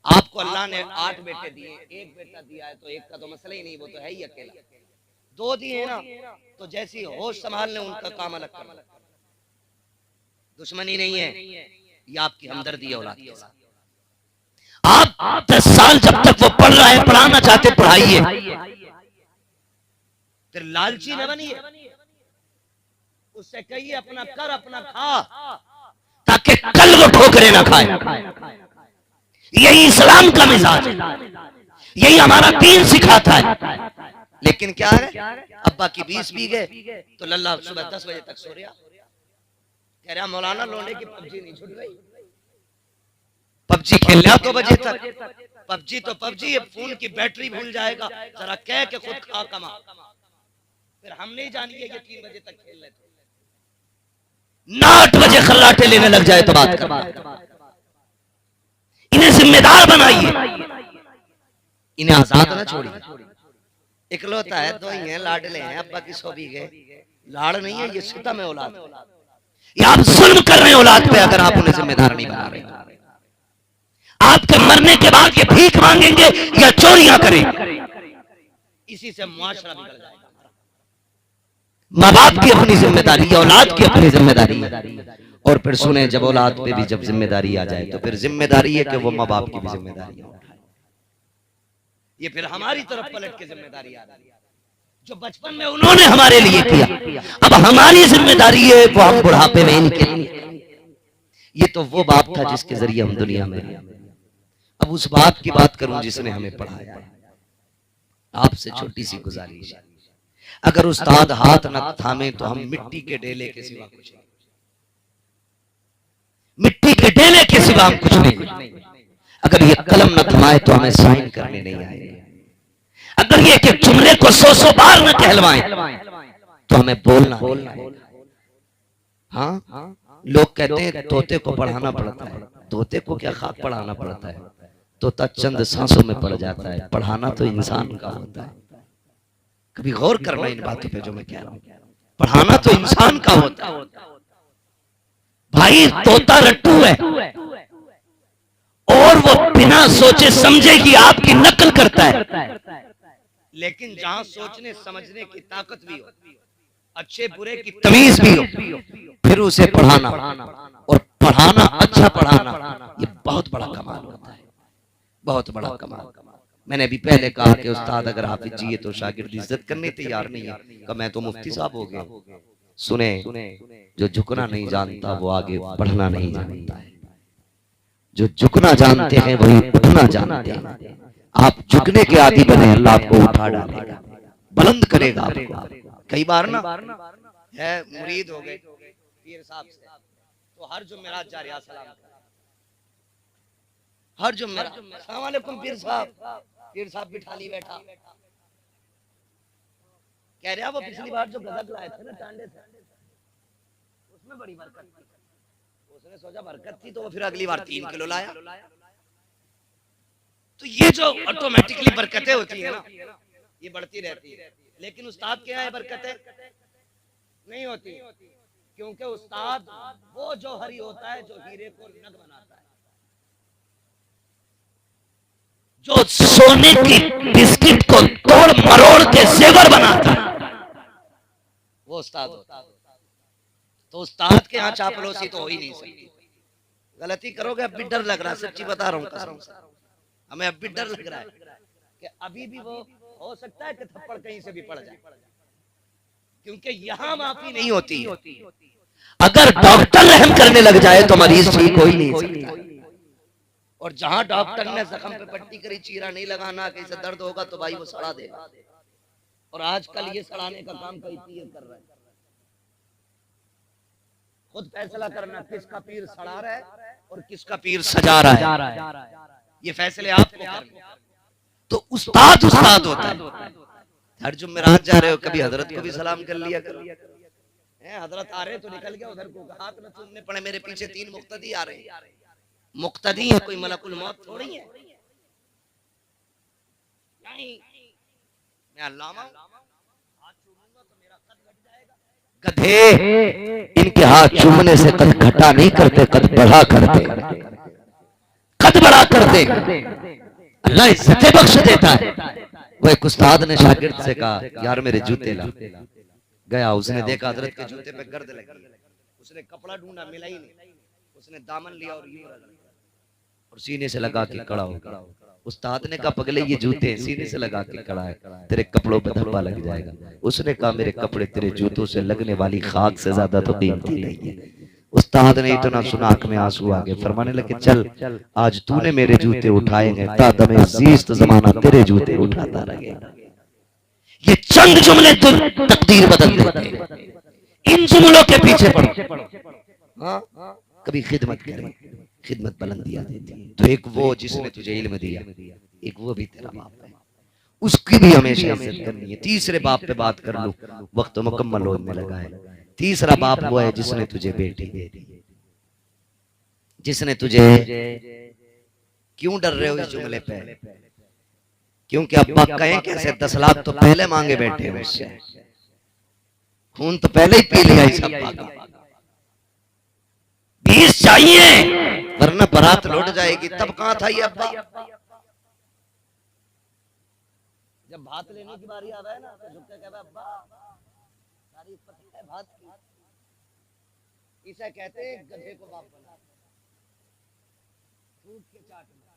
[SPEAKER 3] आपको अल्लाह ने 8 बेटे दिए, एक बेटा दिया है तो एक का तो मसला ही नहीं, वो तो है ही अकेला। 2 दिए ना, तो जैसी होश संभालने उनका काम अलग करना। दुश्मनी नहीं है, ये आपकी हमदर्दी है औलाद के साथ। आप 10 साल जब तक वो पढ़ रहा है, पढ़ाना चाहते पढ़ाइए, फिर लालची न बनिए, उससे कहिए अपना कर अपना खा, ताकि कल वो ठोकरे ना खाए। यही इस्लाम का मिजाज है, यही हमारा दीन सिखाता है। लेकिन क्या है, अब्बा की 20 बीघे तो लल्ला सुबह 10 बजे तक सो रहा, कह रहा मौलाना लोंडे की पबजी नहीं छूट गई, पबजी खेल रहा 2 बजे तक। पबजी तो पबजी है, फोन की बैटरी भूल जाएगा, जरा कह के खुद खा कमा। फिर हम नहीं जानिए ये 3 बजे तक खेल रहे थे, 8 बजे खल्लाटे लेने लग जाए तो बात कर। इन्हें जिम्मेदार बनाइए, इन्हें आजाद ना छोड़िए। इकलौता है, 2 ही हैं, लाडले हैं, अब्बा की 100 बीघे, लाड़ नहीं है, ये सितम है औलाद। ये आप जुल्म कर रहे हैं औलाद पे अगर आप उन्हें जिम्मेदार नहीं बना रहे। आपके मरने के बाद ये भीख मांगेंगे या चोरियां करेंगे, इसी से मुआशरा बिगड़ जाएगा। माँ बाप की अपनी जिम्मेदारी है, औलाद की अपनी जिम्मेदारी है। और फिर सुने जब औलाद पे भी जब जिम्मेदारी आ जाए तो फिर जिम्मेदारी है कि वो माँ बाप की भी जिम्मेदारी उठाए। ये फिर हमारी तरफ पलट के जिम्मेदारी आ रही है, जो बचपन में उन्होंने हमारे लिए किया, अब हमारी जिम्मेदारी है वो हम बुढ़ापे में इनके लिए। ये तो वो बाप था जिसके जरिए हम दुनिया में आए। अब उस बाप की बात करूं जिसने हमें पढ़ाया है। आपसे छोटी सी गुजारिश है, अगर उस्ताद हाथ न थामे तो हम मिट्टी के डेले के सिवा कुछ नहीं, मिट्टी के डेले के सिवा हम कुछ नहीं। अगर ये कलम न थमाए तो हमें साइन करने नहीं आएंगे। अगर ये कि जुमले को 100 बार न कहलवाएं तो हमें बोलना है। हाँ, लोग कहते हैं तोते को पढ़ाना पड़ता है। तोते को क्या खाक पढ़ाना पड़ता है? तोता चंद सांसों में पड़ जाता है, पढ़ाना तो इंसान का होता है। कभी गौर करना इन बातों पे जो मैं कह रहा हूं। पढ़ाना तो इंसान का होता है भाई। तोता रट्टू है और वो बिना सोचे समझे कि आपकी नकल करता है, लेकिन जहां सोचने समझने की ताकत भी हो, अच्छे बुरे की तमीज भी हो, फिर उसे पढ़ाना और पढ़ाना, अच्छा पढ़ाना, ये बहुत बड़ा कमाल होता है, बहुत बड़ा कमाल। मैंने अभी पहले कहा कि उस्ताद अगर हाफिज जी है तो शागिर्द इज्जत करने तैयार नहीं है, कहा मैं तो मुफ्ती साहब हो गया। सुने, जो झुकना नहीं जानता वो आगे बढ़ना नहीं जानता है। जो झुकना जानते हैं वही उठना जानते हैं। आप झुकने के आदी बने, अल्लाह आपको उठा डालेगा, बुलंद करेगा आपको। कई बार ना है मुरीद हो गए पीर साहब से, तो हर जुमेरात जा रहा सलाम, हर जुमेरात अस्सलाम वालेकुम पीर साहब। पीर साहब बिठा ली बैठा, कह रहा वो पिछली बार जो गजक लाए थे ना टांडे से, उसमें बड़ी बरकत थी। उसने सोचा बरकत थी तो वो फिर अगली बार 3 किलो लाया। तो ये जो ऑटोमेटिकली बरकतें होती है ना, ये बढ़ती रहती है। लेकिन उस्ताद के यहाँ बरकतें नहीं होती, क्योंकि उस्ताद वो जौहरी होता है जो हीरे को नग बनाता है, जो सोने की बिस्किट को तोड़ मरोड़ के जेवर बनाता है, वो उस्ताद होता है। तो उस्ताद के यहाँ चापलूसी तो हो ही नहीं सकती। गलती करोगे अब भी डर लग रहा है, सच्ची बता रहा हूँ कसम से, हमें अब भी डर लग रहा है कि अभी भी वो हो सकता है कि थप्पड़ कहीं से भी पड़ जाए, क्योंकि यहाँ माफी नहीं होती। अगर डॉक्टर रहम करने लग जाए तो मरीज ठीक हो ही नहीं सकता। और जहां डॉक्टर ने जख्म पे पट्टी करी, चीरा नहीं लगाना, कहीं से दर्द होगा तो भाई वो सड़ा देगा। और आजकल ये सड़ाने का काम कई पीर कर रहा है। खुद फैसला करना किसका पीर सड़ा रहा है और किसका पीर सजा रहा है, ये फैसले आपको करने। तो उस्ताद उस्ताद होता है। हर जुमेरात जा रहे हो, कभी हजरत को भी सलाम कर लिया करो। हजरत आ रहे तो निकल गया उधर को, हाथ में चूमने पड़े। मेरे पीछे 3 मुक्तदी आ रहे हैं, मुक्तदी है, कोई मलकुल मौत थोड़ी है। नहीं, मैं अल्लामा हूं, हाथ चूमूंगा तो मेरा कद घट जाएगा। गधे इनके हाथ चूमने से कद घटा नहीं करते, कद बढ़ा करते, कद बढ़ा करते। अल्लाह इज्जतें बख्श देता है। वो एक उस्ताद ने शागिर्द से कहा यार मेरे जूते ला। गया, उसने देखा हजरत के जूते पे गर्द लगी, उसने कपड़ा ढूंढा, मिला ही नहीं। उसने दामन लिया और यूं और सीने से लगा के खड़ा हो गया। उस्ताद ने कहा पगले ये जूते सीने से लगा के खड़ा है, तेरे कपड़ों पे धब्बा लग जाएगा। उसने कहा मेरे कपड़े तेरे जूतों से लगने वाली खाक से ज्यादा तो कीमती नहीं है। उस्ताद ने इतना सुना, आंख में आंसू आ गए। फरमाने लगे चल आज तूने मेरे जूते उठाएंगे, तादमे जीस्त जमाना तेरे जूते उठाता रहेगा। ये चंद जुमले तकदीर बदल देते। इन जुमलों के पीछे पड़ो। हाँ, कभी खिदमत करें, खिदमत बुलंदियां देती है। तो एक वो जिसने तुझे इल्म दिया, एक वो भी तेरा बाप है, उसकी भी हमेशा इज्जत करनी है। तीसरे बाप पे बात कर लूं, वक्त मुकम्मल होने लगा है। तीसरा बाप वो है जिसने तुझे बेटी दे दी, जिसने तुझे, क्यों डर रहे हो इस जुमले पे? क्योंकि अब्बा कहें कैसे 10 लाख तो पहले मांगे बैठे मुझसे, खून तो पहले ही पी लिया इस अब्बा का। 20 चाहिए वरना बारात लौट जाएगी। तब कहां था ये अब्बा?
[SPEAKER 1] जब भात लेने की बारी आवे है ना तो झुक के कहता अब्बा सारी पता है भात की। इसे कहते हैं गधे को बाप बना, फूट के चाटना।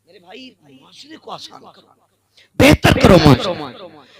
[SPEAKER 1] मेरे भाई माशरे को आसान करो,
[SPEAKER 3] बेहतर करो माशरा।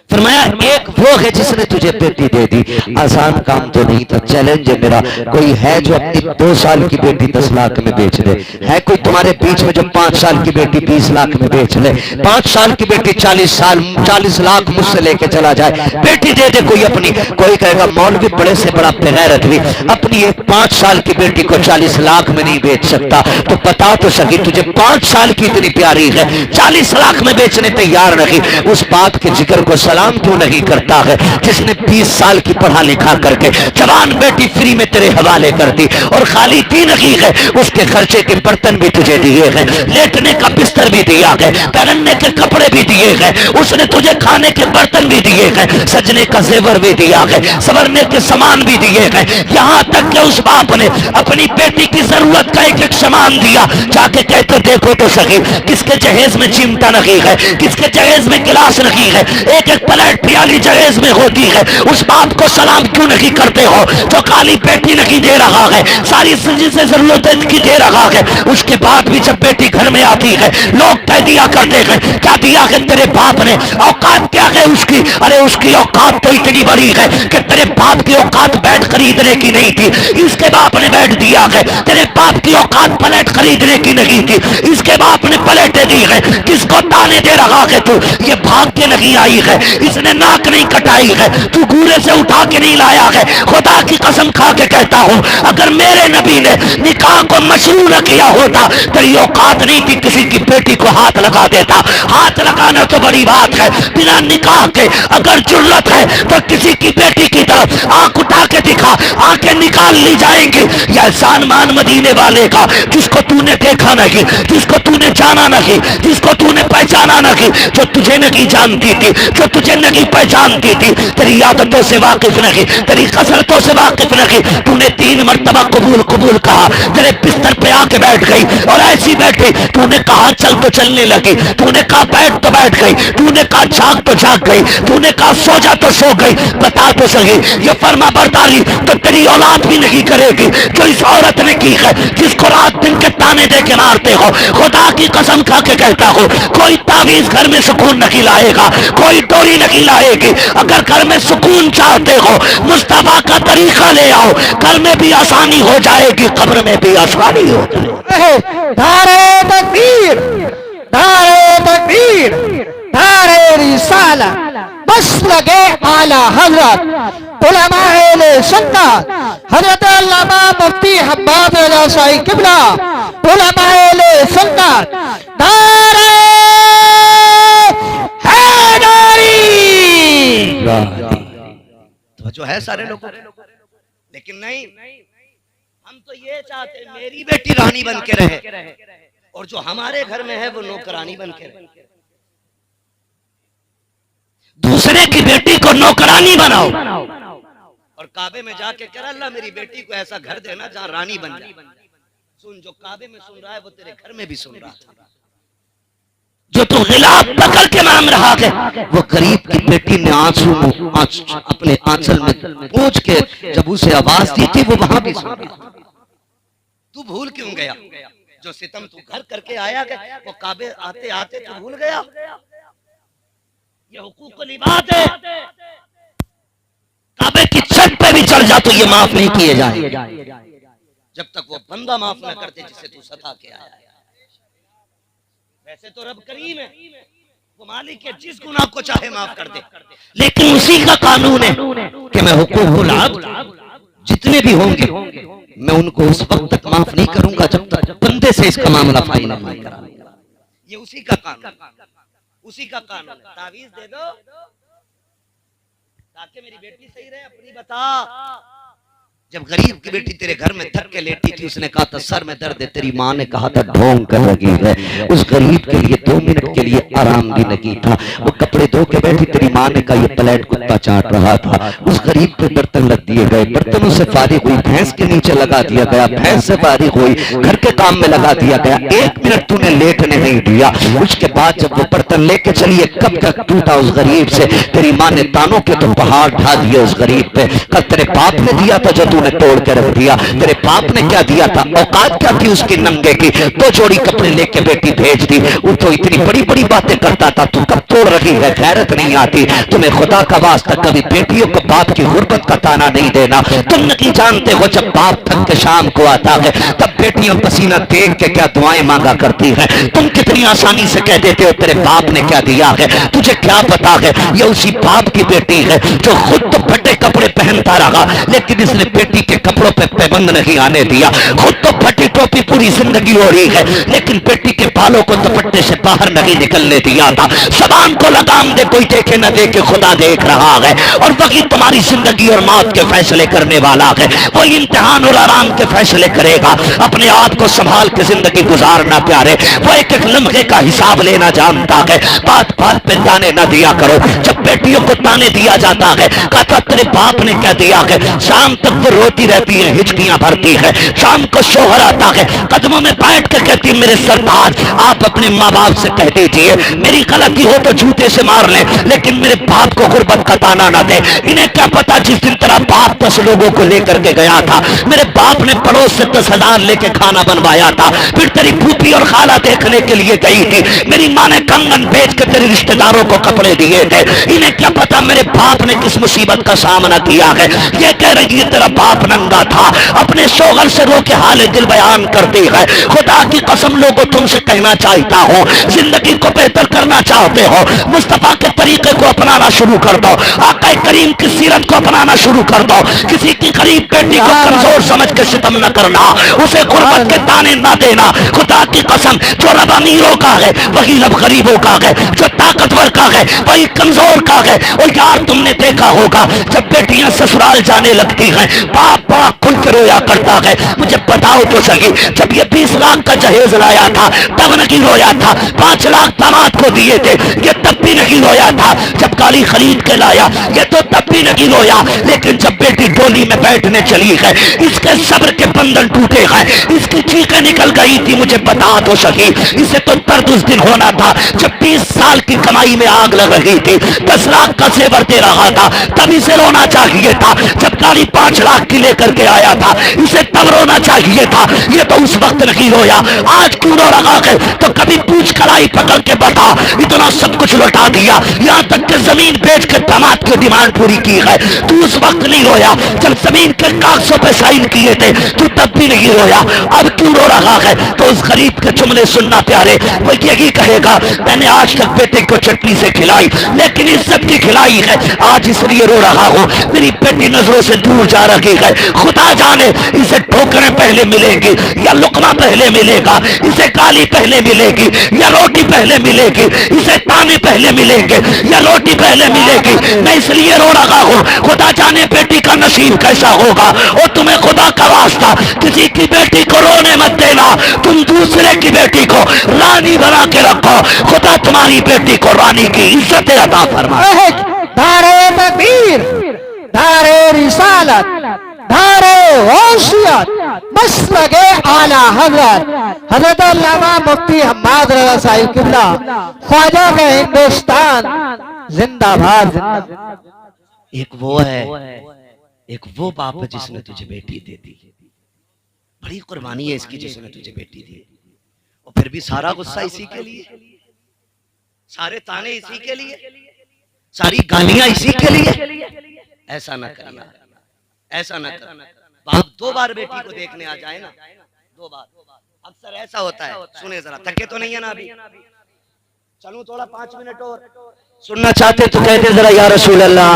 [SPEAKER 3] फरमाया एक वो है जिसने तुझे बेटी दे दी, आसान काम तो नहीं था। चैलेंज है मेरा, कोई है जो अपनी 2 साल की बेटी 10 लाख में बेच दे? है कोई तुम्हारे बीच में जो 5 साल की बेटी 20 लाख में बेच ले? 5 साल की बेटी 40 लाख मुझसे लेके चला जाए, बेटी दे दे कोई अपनी। कोई कहेगा मौलवी बड़े से बड़ा बेगैरत भी अपनी एक 5 साल की बेटी को 40 लाख में नहीं बेच सकता। तो बता तो सकी तुझे 5 साल की इतनी प्यारी है 40 लाख में बेचने तैयार नहीं, उस बाप के जिक्र को सलाम क्यों नहीं करता है जिसने 20 साल की पढ़ा लिखा करके जवान बेटी फ्री में तेरे हवाले कर दी, और खाली दी नहीं है उसके खर्चे के बर्तन भी तुझे दिए हैं, लेटने का बिस्तर भी दिया है, पहनने के कपड़े भी दिए हैं, उसने तुझे खाने के बर्तन भी दिए हैं, सजने का जेवर भी दिया है, संवरने के सामान भी दिए हैं। यहां तक कि उस बाप ने अपनी बेटी की जरूरत का एक सामान दिया। जाके कहते देखो तो सही किसके जहेज में चिमटा नहीं है, किसके जहेज में गिलास नहीं है, एक एक प्लेट प्याली जहेज में होती है। उस बाप को सलाम क्यों नहीं करते हो जो खाली बेटी नहीं दे रहा है, सारी से जरूरत की दे रहा है, उसके बाद भी जब बेटी घर में आती है लोग कह दिया करते हैं क्या दिया है तेरे बाप ने, औकात क्या है उसकी? अरे उसकी औकात तो इतनी बड़ी है कि तेरे बाप की औकात बैट खरीदने की नहीं थी, इसके बाप ने बैट दिया है। तेरे बाप की औकात प्लेट खरीदने की नहीं थी, इसके बाप ने प्लेटें दी है। किसको ताने दे रहा है तू? ये भाग के नहीं आई है, इसने नाक नहीं कटाई है, तू घूरे से उठा के नहीं लाया है। खुदा की कसम खा के कहता हूं अगर मेरे नबी ने निकाह को मशरू न किया होता तेरी औकात नहीं थी किसी की बेटी को हाथ लगा देता। हाथ लगाना तो बड़ी बात है, बिना निकाह के अगर जुर्रत है तो किसी की बेटी की तरफ आंख उठा के दिखा, आंखें निकाल ली जाएंगी। यह एहसान मान मदीने वाले का जिसको तूने देखा नहीं, जिसको तूने जाना नहीं, जिसको तूने पहचाना नहीं, जो तुझे नहीं जानती थी, जो तुझे नहीं पहचानती थी, तेरी आदतों से वाकिफ नहीं, तेरी कसरतों से वाकिफ नहीं। तूने 3 मर्तबा कबूल कबूल कहा, तेरे बिस्तर पे आके बैठ गई और ऐसी बैठी, तूने कहा चल तो चलने लगी, तूने कहा बैठ तो बैठ गई, तूने कहा जाग तो जाग गई, तूने कहा सो जा तो सो गई। बता तो सही ये फर्मा बरदारी तो तेरी औलाद भी नहीं करेगी जो इस औरत ने की है, जिसको रात दिन के ताने दे के मारते हो। खुदा की कसम खा के कहता हो कोई तावीज घर में सुकून नहीं लाएगा, कोई डोरी नहीं लाएगी। अगर घर में सुकून चाहते हो मुस्तफा का तरीका ले आओ, घर में भी आसानी हो जाएगी, कब्र में भी आसानी हो जाएगी।
[SPEAKER 4] नारे तकबीर, नारे तकबीर, नारे रिसाला, बस लगे आला हजरत उलमाए सुन्नत हजरत अल्लामा मुफ्ती हम्माद रज़ा शाही किबला उलमाए सुन्नत नारे हैदरी।
[SPEAKER 1] तो जो है सारे लोगों लेकिन नहीं, हम तो ये चाहते मेरी बेटी रानी बन के रहे और जो हमारे घर में है वो नौकरानी बन के रहे। दूसरे की बेटी को नौकरानी बनाओ और काबे में जाके कह अल्लाह मेरी बेटी को ऐसा घर देना जहां रानी बन जाए। सुन, जो काबे में सुन रहा है वो तेरे घर में भी सुन रहा था। जो तू गिलाफ पकड़ के मांग रहा है वो गरीब की बेटी ने आंसू अपने आंचल में पोंछ के जब उसे आवाज दी थी वो वहां भी सुन रहा। तू भूल क्यों गया? जो सितम तू घर करके आया गया वो काबे आते आते तू भूल गया। ये हुकूकुल इबाद है, काबे की छत पे भी चढ़ जा तो ये माफ नहीं किए जाएंगे जब तक वो बंदा माफ न करते जिसे तू सता के आया है। वैसे तो रब करीम है, वो मालिक है, जिस गुनाह को चाहे माफ कर दे, लेकिन उसी का कानून है कि मैं हुकूकुल अब्द जितने भी होंगे मैं उनको उस वक्त तक माफ नहीं करूंगा जब तक बंदे से इसका मामला फाइनल नहीं करा। ये उसी का कानून, उसी का कानून। तावीज दे दो ताकि मेरी बेटी सही रहे, अपनी बता
[SPEAKER 3] जब गरीब की बेटी तेरे घर में थक के लेटी थी, उसने कहा था सर में दर्द है, तेरी माँ ने कहा था ढोंग कर लगी है। उस गरीब के लिए 2 मिनट के लिए आराम भी नहीं था। वो कपड़े धो के बैठी, तेरी माँ ने कहा ये प्लेट कुत्ता चाट रहा था। उस गरीब पे बर्तन रख दिए गए, बर्तनों से फारिग हुई, भैंस के नीचे लगा दिया गया, भैंस से फारिग हुई, घर के काम में लगा दिया गया। 1 मिनट तूने लेटने नहीं दिया। उसके बाद जब वो बर्तन लेके चलिए, कब तक टूटा उस गरीब से, तेरी माँ ने तानों के तो पहाड़ ढा दिए उस गरीब पे। कल तेरे बाप ने दिया था जो तूने तोड़ के रख दिया। तेरे बाप ने क्या दिया था, औकात क्या थी उसकी नंगे की, 2 जोड़ी कपड़े लेके बेटी भेज दी। वो तो इतनी बड़ी बड़ी बातें करता था, तू कब तोड़ रही है, गैरत नहीं आती तुम्हें। खुदा का वास्ता कभी बेटियों को बाप की गुर्बत का ताना नहीं देना। तुम नहीं जानते हो जब बाप थक के शाम को आता है तब बेटियां पसीना देख के क्या दुआएं मांगा करती है। तुम कितनी आसानी से कह देते हो तेरे बाप ने क्या दिया है, तुझे क्या पता है ये उसी बाप की बेटी है जो खुद तो फटे कपड़े पहनता रहा, लेकिन इसने बेटी के कपड़ों पे पाबंद नहीं आने दिया। खुद तो फटी टोपी पूरी जिंदगी हो रही है, लेकिन बेटी के बालों को दुपट्टे से बाहर नहीं निकलने दिया था। जबान को लगाम दे, कोई देखे न देखे, खुदा देख रहा है। और वही तुम्हारी जिंदगी और मौत के फैसले करने वाला है। वही इम्तिहान और आराम के फैसले करेगा। अपने आप को संभाल के जिंदगी गुजारना प्यारे, वो एक एक लम्हे का हिसाब लेना जानता है। बात बात पे ताने न दिया करो। जब बेटियों को ताने दिया जाता है, कहता तेरे बाप ने क्या दिया है, शाम तक वो रोती रहती है, हिचकियां भरती है। शाम को शोहर आता है, कदमों में बैठ कर कहती मेरे सरदार आप अपने माँ बाप से कह दीजिए मेरी गलती हो तो जूते से मार ले, लेकिन मेरे बाप को गुर्बत का ताना ना दे। इन्हें क्या पता जिस दिन तेरा बाप 10 लोगों को लेकर के गया था, मेरे बाप ने पड़ोस से 10,000 लेके खाना बनवाया था। फिर तेरी फूफी और खाला देखने के लिए गई थी, मेरी माँ ने कंगन बेच के तेरे रिश्तेदारों को कपड़े दिए थे। इन्हें क्या पता मेरे बाप ने किस मुसीबत का सामना किया है। ये कह रही है तेरा बाप नंगा था, अपने शोहर से रो के हाल दिल बयान करती है। खुदा की कसम लोगों तुमसे कहना चाहता हूँ, जिंदगी को बेहतर करना चाहते हो, मुस्तफा के तरीके को अपनाना शुरू कर दो, आका करीम की सीरत को अपनाना शुरू कर दो। किसी की गरीब बेटी को कमजोर समझ के सितम न करना, उसे गुर्बत के ताने न देना। खुदा की कसम जो रब अमीरों का है वही रब गरीबों का है, जो ताकतवर का है वही कमजोर का है। और यार तुमने देखा होगा जब बेटियां ससुराल जाने लगती हैं, बाप बड़ा खुल के रोया करता है। मुझे बताओ तो सही, जब ये 20 लाख का जहेज लाया था तब नहीं रोया था, 5 लाख दामाद को दिए थे ये तब भी नहीं रोया था, जब गाड़ी खरीद के लाया ये तो तब भी नहीं रोया। लेकिन जब बेटी डोली में बैठने चली है, इसके सब्र के बंधन टूटे हैं, इसकी चीखें निकल गई थी। मुझे बता तो सही, इसे तो दर्द उस दिन होना था जब 20 साल की कमाई में आग लग रही थी, 10 लाख का सेवर दे रहा था, तब इसे रोना चाहिए था। जब गाड़ी 5 लाख की लेकर के आया था, इसे तब रोना चाहिए था, ये तो उस वक्त नहीं रोया। आज क्यों रो रहा है, तो कभी पूछ कलाई पकड़ के बता, इतना सब कुछ लौटा दिया, यहाँ तक कि जमीन बेच के दामाद की डिमांड पूरी की है, तू उस वक्त नहीं रोया। जब जमीन के कागजों पे साइन किए थे तू तब भी नहीं रोया, अब क्यों रो रहा है। तो उस गरीब के जुमले सुनना प्यारे, वो यही कहेगा मैंने आज तक बेटे को चटनी से खिलाई, लेकिन इज्जत की खिलाई है, आज इसलिए रो रहा हूँ। मेरी बेटी नजरों से दूर जा रही है, खुदा जाने इसे ठोकरें पहले मिलेंगी या लुकमा पहले मिलेगा, इसे गाली पहले मिलेगी या रोटी पहले मिलेगी, इसे ताने पहले मिलेंगे या रोटी पहले मिलेगी। मैं इसलिए रो रहा हूँ, खुदा जाने बेटी का नसीब कैसा होगा। और तुम्हें खुदा का वास्ता किसी की बेटी को रोने मत देना, तुम दूसरे की बेटी को रानी बना के रखो, खुदा तुम्हारी बेटी को रानी की इज्जत अता फरमाए।
[SPEAKER 4] धारे तकबीर, धारे रिसालत, धारे वसीयत, मसलके आला हजरत हजरत अल्लामा मुफ्ती हम्माद रज़ा साहिब किबला ख्वाजा के हिंदुस्तान जिंदाबाद जिंदाबाद।
[SPEAKER 3] एक वो है, एक वो बाप है जिसने तुझे बेटी दे दी, बड़ी कुर्बानी है इसकी जिसने तुझे बेटी दी, और फिर भी सारा गुस्सा इसी के लिए, सारे ताने इसी के लिए, सारी गालियां इसी के लिए। ऐसा ना करना, ऐसा ना कर। बाप 2 बार बेटी को देखने आ जाए ना, 2 बार, अक्सर ऐसा होता है। सुने जरा, थके तो नहीं है ना अभी, चलूं थोड़ा 5 मिनट और सुनना चाहते तो कहते जरा या रसूल अल्लाह,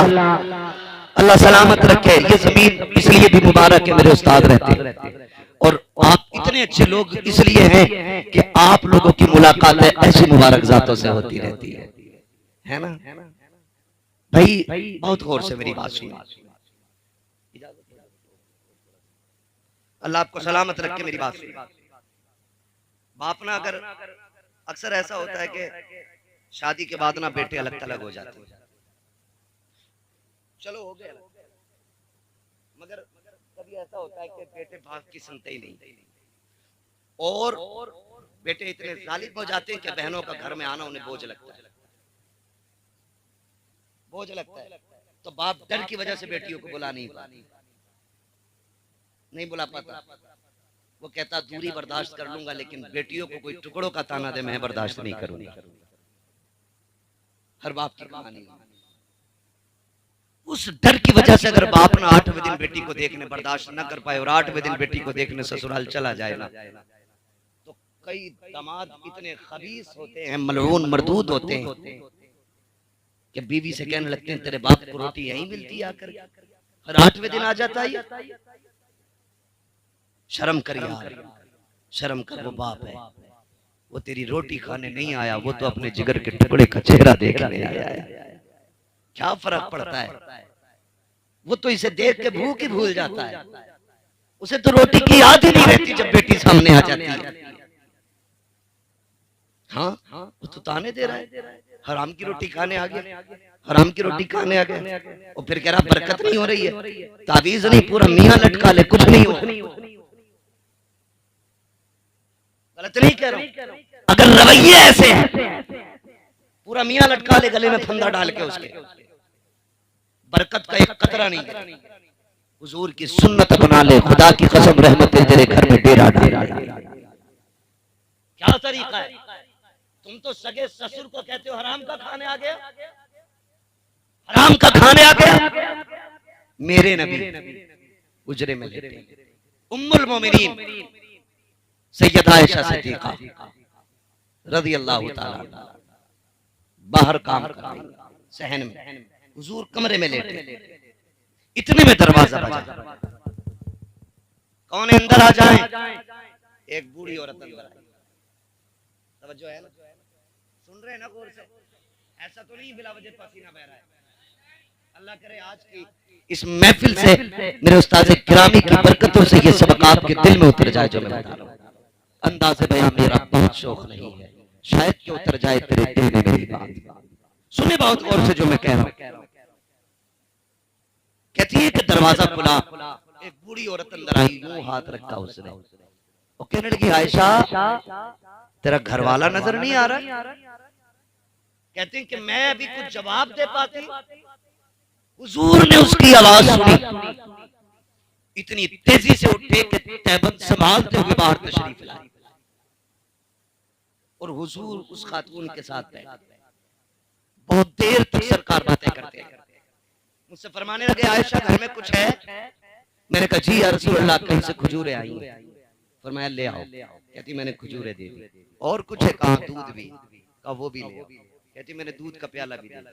[SPEAKER 3] अल्लाह सलामत रखे। ये जमीन इसलिए भी मुबारक है, मेरे उस्ताद रहते, और आप इतने अच्छे लोग इसलिए हैं कि आप लोगों की मुलाकातें ऐसी मुबारक जातों से होती रहती है ना भाई। बहुत गौर से मेरी बात सुनिए, अल्लाह आपको सलामत रखे। मेरी बात सुनिए, बाप ना अगर अक्सर ऐसा होता है कि शादी के बाद ना बेटे अलग थलग हो जाते हैं, चलो हो गया, मगर कभी ऐसा होता है कि बेटे बाप की सुनते ही नहीं, और बेटे इतने जालिम हो जाते हैं कि बहनों का घर में आना उन्हें बोझ लगता है, बोझ लगता है। तो बाप डर की वजह से बेटियों को बुला नहीं बुला पाता। वो कहता दूरी बर्दाश्त कर लूंगा, लेकिन बेटियों को कोई टुकड़ों का ताना दे मैं बर्दाश्त नहीं करूंगा। हर बाप की कहानी। उस डर की वजह से अगर बाप ना 8वें दिन बेटी को देखने बर्दाश्त न कर पाए और 8वें दिन बेटी को देखने ससुराल चला जाए ना, तो कई दामाद इतने खबीस होते हैं, मलऊन मरदूद होते हैं कि बीवी से कहने लगते हैं तेरे बाप को रोटी यहीं मिलती है आकर, हर 8वें दिन आ जाता है। शर्म कर यार, शर्म कर। वो बाप है, वो तेरी रोटी खाने नहीं आया, वो तो अपने जिगर के टुकड़े का चेहरा देखने आया है। क्या फर्क पड़ता है? वो तो इसे देख के भूख ही भूल जाता है, उसे तो रोटी की याद ही नहीं रहती जब बेटी सामने आ जाती है। हाँ, वो तो ताने दे रहा है, हराम की रोटी खाने आ गया, हराम की रोटी खाने आ गया, और फिर कह रहा बरकत नहीं हो रही है, ताबीज नहीं, पूरा मियां लटका ले कुछ नहीं हो। गलत नहीं कह रहा हूं, अगर रवैये ऐसे हैं, पूरा मियां लटका ले गले में फंदा डाल के, उसके बरकत का एक कतरा नहीं। हुजूर की सुन्नत बना ले, खुदा की कसम रहमतें तेरे घर में डेरा डाल। क्या तरीका है? तुम तो सगे ससुर को कहते हो हराम का खाने आ गया, हराम का खाने आ गया। मेरे नबी उजरे में लेटे, उम्मुल मोमिनीन सैयदा आयशा सिद्दीका रज़ी अल्लाह ताला बाहर काम कर रही सहन में, हुजूर कमरे में लेटे, इतने में दरवाजा बजा। कौन है? अंदर आ जाए। एक बूढ़ी औरत अंदर आई। तवज्जो है ना? सुन रहे हैं ना गौर से? ऐसा तो नहीं बिला वजह पसीना बह रहा है। अल्लाह करे आज की इस महफिल से मेरे उस्ताद किरामी की बरकतों से ये सबक आपके दिल में उतर जाए जो मैं बता रहा हूं। अंदाज़े बयां मेरा बहुत शौक नहीं है, शायद कि उतर जाए तेरे दिल में मेरी बात। सुने बहुत गौर से जो मैं कह रहा हूं। कहती है कि दरवाजा खुला, एक बूढ़ी औरत अंदर आई, यूं हाथ रखा उसने, और कहने लगी आयशा तेरा घर वाला नजर नहीं आ रहा? कहते हैं कि मैं अभी कुछ जवाब दे पाती, हुजूर ने उसकी आवाज सुनी, इतनी तेजी से उठे कि तैबत संभालते हुए बाहर तशरीफ लाए, और हुजूर उस खातून के साथ बैठे। बहुत देर तक सरकार बातें करते हैं। मुझसे फरमाने लगे आयशा घर में कुछ है? मैंने कहा जी या रसूल अल्लाह, कहीं से खजूरें आई हैं। फरमाया ले आओ। कहती मैंने खजूरें दे दी। और कुछ है? कहा दूध भी। कहा वो भी ले आओ। कहती मैंने दूध का प्याला भी दे दिया।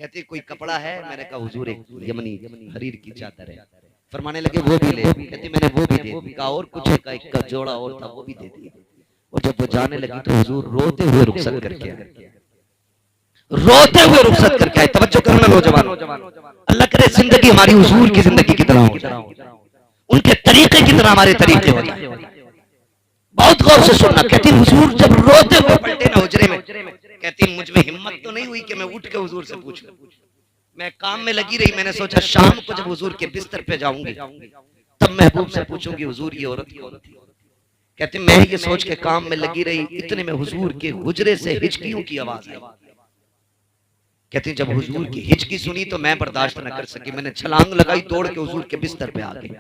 [SPEAKER 3] कहती कोई कपड़ा है? मैंने कहा हुजूर एक यमनी हरीर की चादर है। फरमाने लगे वो भी ले। कहती मैंने वो भी दे दी। कहा और कुछ है? का एक का जोड़ा और था, वो भी दे दिया। और जब वो जाने लगी तो हुजूर रोते हुए रुखसत करके आए, रोते हुए रुखसत करके आए। तवज्जो करना नौजवान, अल्लाह करे जिंदगी हमारी हुजूर की जिंदगी की तरह हो, उनके तरीके की तरह हमारे तरीके होते हैं। बहुत गौर से सुनना। कहती हुजूर जब रोते हुए पलटे ना हुजरे में, कहती मुझ में हिम्मत तो नहीं हुई कि मैं उठ के हुजूर से पूछूं। मैं काम में लगी रही, मैंने सोचा शाम को जब हुजूर के बिस्तर पे जाऊंगी तब महबूब से पूछूंगी हुजूर ये औरत कौन थी। कहते मैं ये सोच के काम में लगी रही, इतने में हुजूर के हुजरे से हिचकियों की आवाज आई। कहती जब हुजूर की हिचकी सुनी तो मैं बर्दाश्त न कर सकी, मैंने छलांग लगाई, तोड़ के हुजूर के बिस्तर पे आ गई।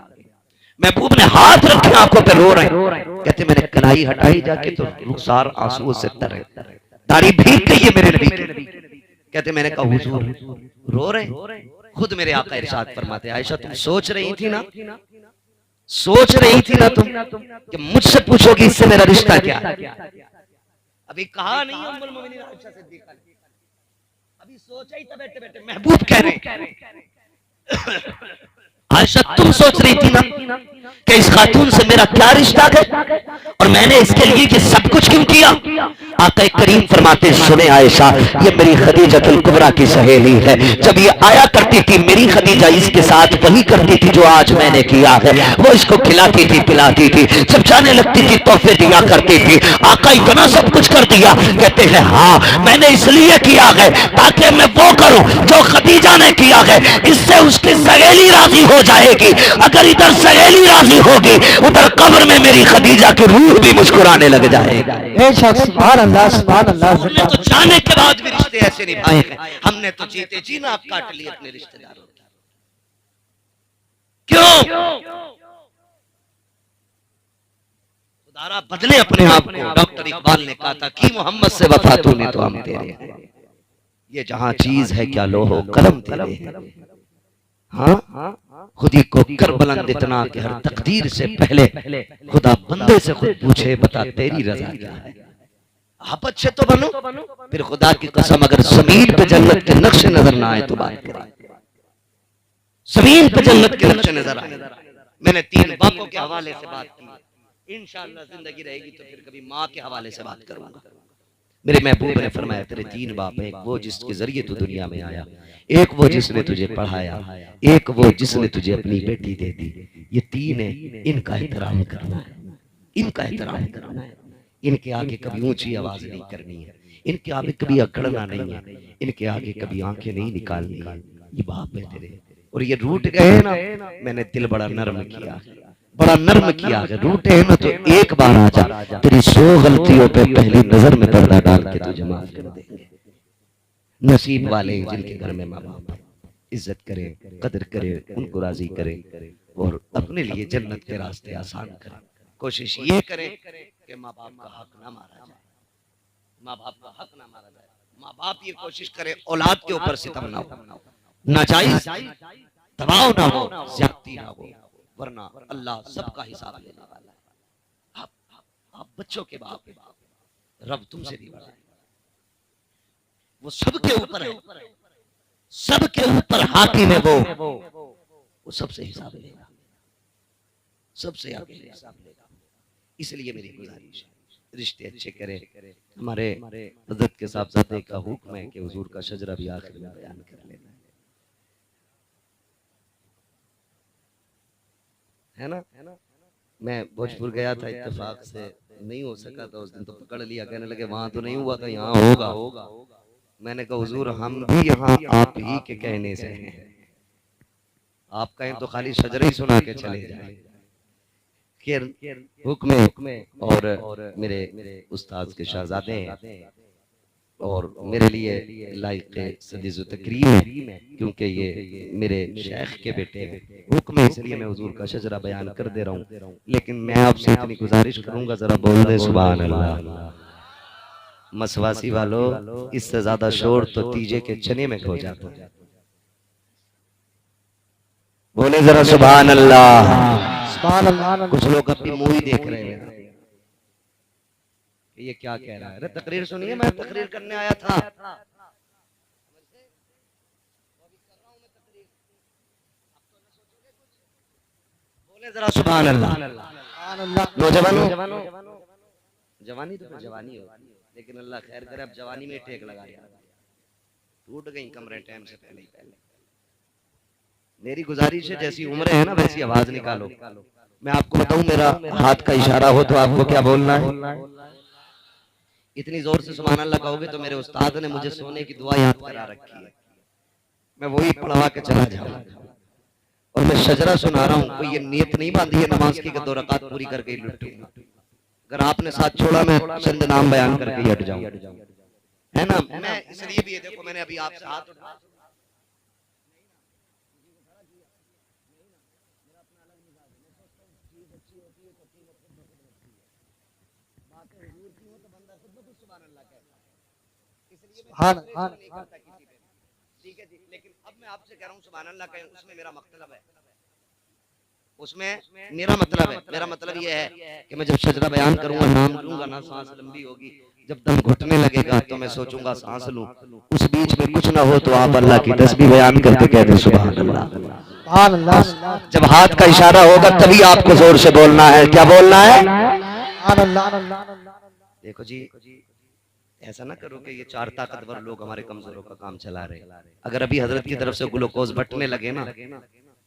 [SPEAKER 3] महबूब ने हाथ रखे आंखों पे, रो रहे। कहते मैंने कलाई हटाई जाके तो रुखसार आंसुओं से तर, दाढ़ी भीग गई है मेरे नबी की। कहते मैंने कहा हुजूर रो रहे? खुद मेरे आका इरशाद फरमाते आयशा तुम सोच रही थी ना, सोच रही थी ना तुम कि मुझसे पूछोगी इससे मेरा रिश्ता क्या? अभी कहा नहीं उम्मुल मोमिनीन आयशा सिद्दीका ने, अभी सोचा ही था बैठे बैठे। महबूब कह रहे आयशा तुम सोच रही थी ना कि इस खातून से मेरा क्या रिश्ता है और मैंने इसके लिए ये सब कुछ क्यों किया। आका करीम फरमाते सुने आयशा, ये मेरी खदीजतुल कुबरा की सहेली है। जब ये आया करती थी मेरी खदीजा इसके साथ वही करती थी जो आज मैंने किया है। वो इसको खिलाती थी पिलाती थी, जब जाने लगती थी तोहफे दिया करती थी। आका इतना सब कुछ कर दिया। कहते हैं हाँ मैंने इसलिए किया है ताकि मैं वो करूं जो खदीजा ने किया है। इससे उसकी सहेली राजी हो जाएगी। अगर इधर सहेली राजी होगी उधर कब्र में मेरी खदीजा की रूह भी मुस्कुराने लग जाएगा।
[SPEAKER 4] बेशक सुभान अल्लाह सुभान अल्लाह।
[SPEAKER 3] हमने तो जाने के बाद भी रिश्ते ऐसे निभाए हैं। हमने तो जीते जी ना आप काट लिए अपने रिश्तेदारों की। क्यों? खुदारा बदले अपने आप को। डॉक्टर इकबाल ने कहा था कि मोहम्मद से वफा तूने तो हम तेरे हैं। ये जहां चीज है क्या लोहो कलम तेरे है। हाँ खुदी को कर बुलंद इतना कि हर तकदीर से पहले खुदा बंदे से खुद पूछे बता तेरी रजा क्या है। आप अच्छे तो बनो, फिर खुदा की कसम अगर जमीन पे जन्नत के नक्शे नजर ना आए तो बात करें। जमीन पे जन्नत के नक्शे नजर आए। मैंने 3 बापों के हवाले से बात की। इंशाअल्लाह जिंदगी रहेगी तो फिर कभी माँ के हवाले से बात करूंगा। मेरे महबूब ने फरमाया तेरे 3 बाप हैं, एक वो जिसके जरिए तू दुनिया में आया, एक वो जिसने तुझे पढ़ाया, एक वो जिसने तुझे अपनी बेटी दे दी। ये 3 है, इनका एहतराम करना है, इनका एहतराम करना है। इनके आगे कभी ऊंची आवाज नहीं करनी है, इनके आगे कभी अकड़ना नहीं है, इनके आगे कभी आंखें नहीं निकालनी है। ये बाप है तेरे और ये रूठ गए ना, मैंने दिल बड़ा नर्म किया, बड़ा नर्म किया है। रूठे है ना तो एक बार आ जा, तेरी 100 गलतियों पे पहली नजर में पर्दा डाल के तुझे माफ कर देंगे। नसीब वाले जिनके घर में माँ बाप इज्जत करे, कदर करे, उनको राजी करे और अपने लिए जन्नत के रास्ते आसान करे। कोशिश ये करें कि माँ बाप का हक ना मारा जाए, माँ बाप का हक ना मारा जाए। माँ बाप ये कोशिश करे औलाद के ऊपर सितम ना हो, नाजायज दबाव ना हो, ज्यादती ना हो, वरना अल्लाह सबका हिसाब लेने वाला है। आप बच्चों के बाप है, रब तुमसे भी बड़ा है, वो सबके ऊपर है, सबके ऊपर हाकिम है। वो सबसे हिसाब लेगा, सबसे आगे हिसाब लेगा। इसलिए मेरी गुजारिश है रिश्ते अच्छे करें। हमारे हजरत के साहबजादे का हुक्म है कि हुजूर का शजरा भी आखिर में बयान कर लेना है ना। मैं भोजपुर गया था, इत्तेफाक से नहीं हो सका था उस दिन, तो पकड़ लिया, कहने लगे वहां तो नहीं हुआ था, यहाँ होगा। मैंने कहा हुजूर हम भी यहाँ आप ही के कहने से हैं, आप कहें तो खाली शजरा ही सुना के चले जाए। हुक्म और मेरे उस्ताद के शहजादे हैं और मेरे लिए लायक सदीज़ तकरीम है, क्योंकि ये मेरे शेख के बेटे हैं। हुक्म है इसलिए मैं हुजूर का शजरा बयान कर दे रहा हूँ। लेकिन मैं आपसे इतनी गुजारिश करूंगा, जरा बोल दे सुभान अल्लाह। मसवासी वालों, इससे ज्यादा शोर तो तीजे के चने में खो जाता है। बोले जरा सुभान अल्लाह। कुछ लोग अपनी मूवी देख रहे हैं, ये क्या कह रहा है। अरे तकरीर सुनिए, मैं तकरीर करने आया था। बोले जरा सुभान अल्लाह। नौजवानों, जवानी तो जवानी हो, लेकिन अल्लाह खैर करे, अब जवानी में टेक लगा दिया, टूट गई कमरे टाइम से पहले ही पहले। मेरी गुजारिश है जैसी उम्र है ना वैसी आवाज निकालो। मैं आपको बताऊं, मेरा हाथ का इशारा हो तो आपको क्या बोलना है। इतनी जोर से सुभान अल्लाह कहोगे तो मेरे उस्ताद ने मुझे सोने की दुआ याद करा रखी है, मैं वही पढ़वा के चला जाऊंगा। और मैं शजरा सुना रहा हूँ, कोई ये नियत नहीं बांधी है नमाज की कि 2 रकात पूरी करके ही लुटूंगा। अगर आपने साथ छोड़ा मैं चंद नाम बयान करके ही हट जाऊं, है ना। मैं इसलिए भी, देखो मैंने अभी आपसे हाथ उठाया, ठीक है जी। लेकिन अब मैं आपसे कह रहा हूँ सुभान अल्लाह कहें, उसमें मेरा मतलब है। उसमें मेरा मतलब ये है कि मैं जब शजरा बयान करूंगा, नाम लूंगा ना, सांस लंबी होगी, जब दम घुटने लगेगा तो मैं सोचूंगा सांस लूं, उस बीच में कुछ ना हो तो आप अल्लाह की तस्बीह बयान करके कह दें सुभान अल्लाह। जब हाथ का इशारा होगा तभी आपको जोर से बोलना है। क्या बोलना है? देखो जी, ऐसा ना करो कि ये चार ताकतवर लोग हमारे कमजोरों का काम चला रहे। अगर अभी हजरत की तरफ से ग्लूकोज बटने लगे ना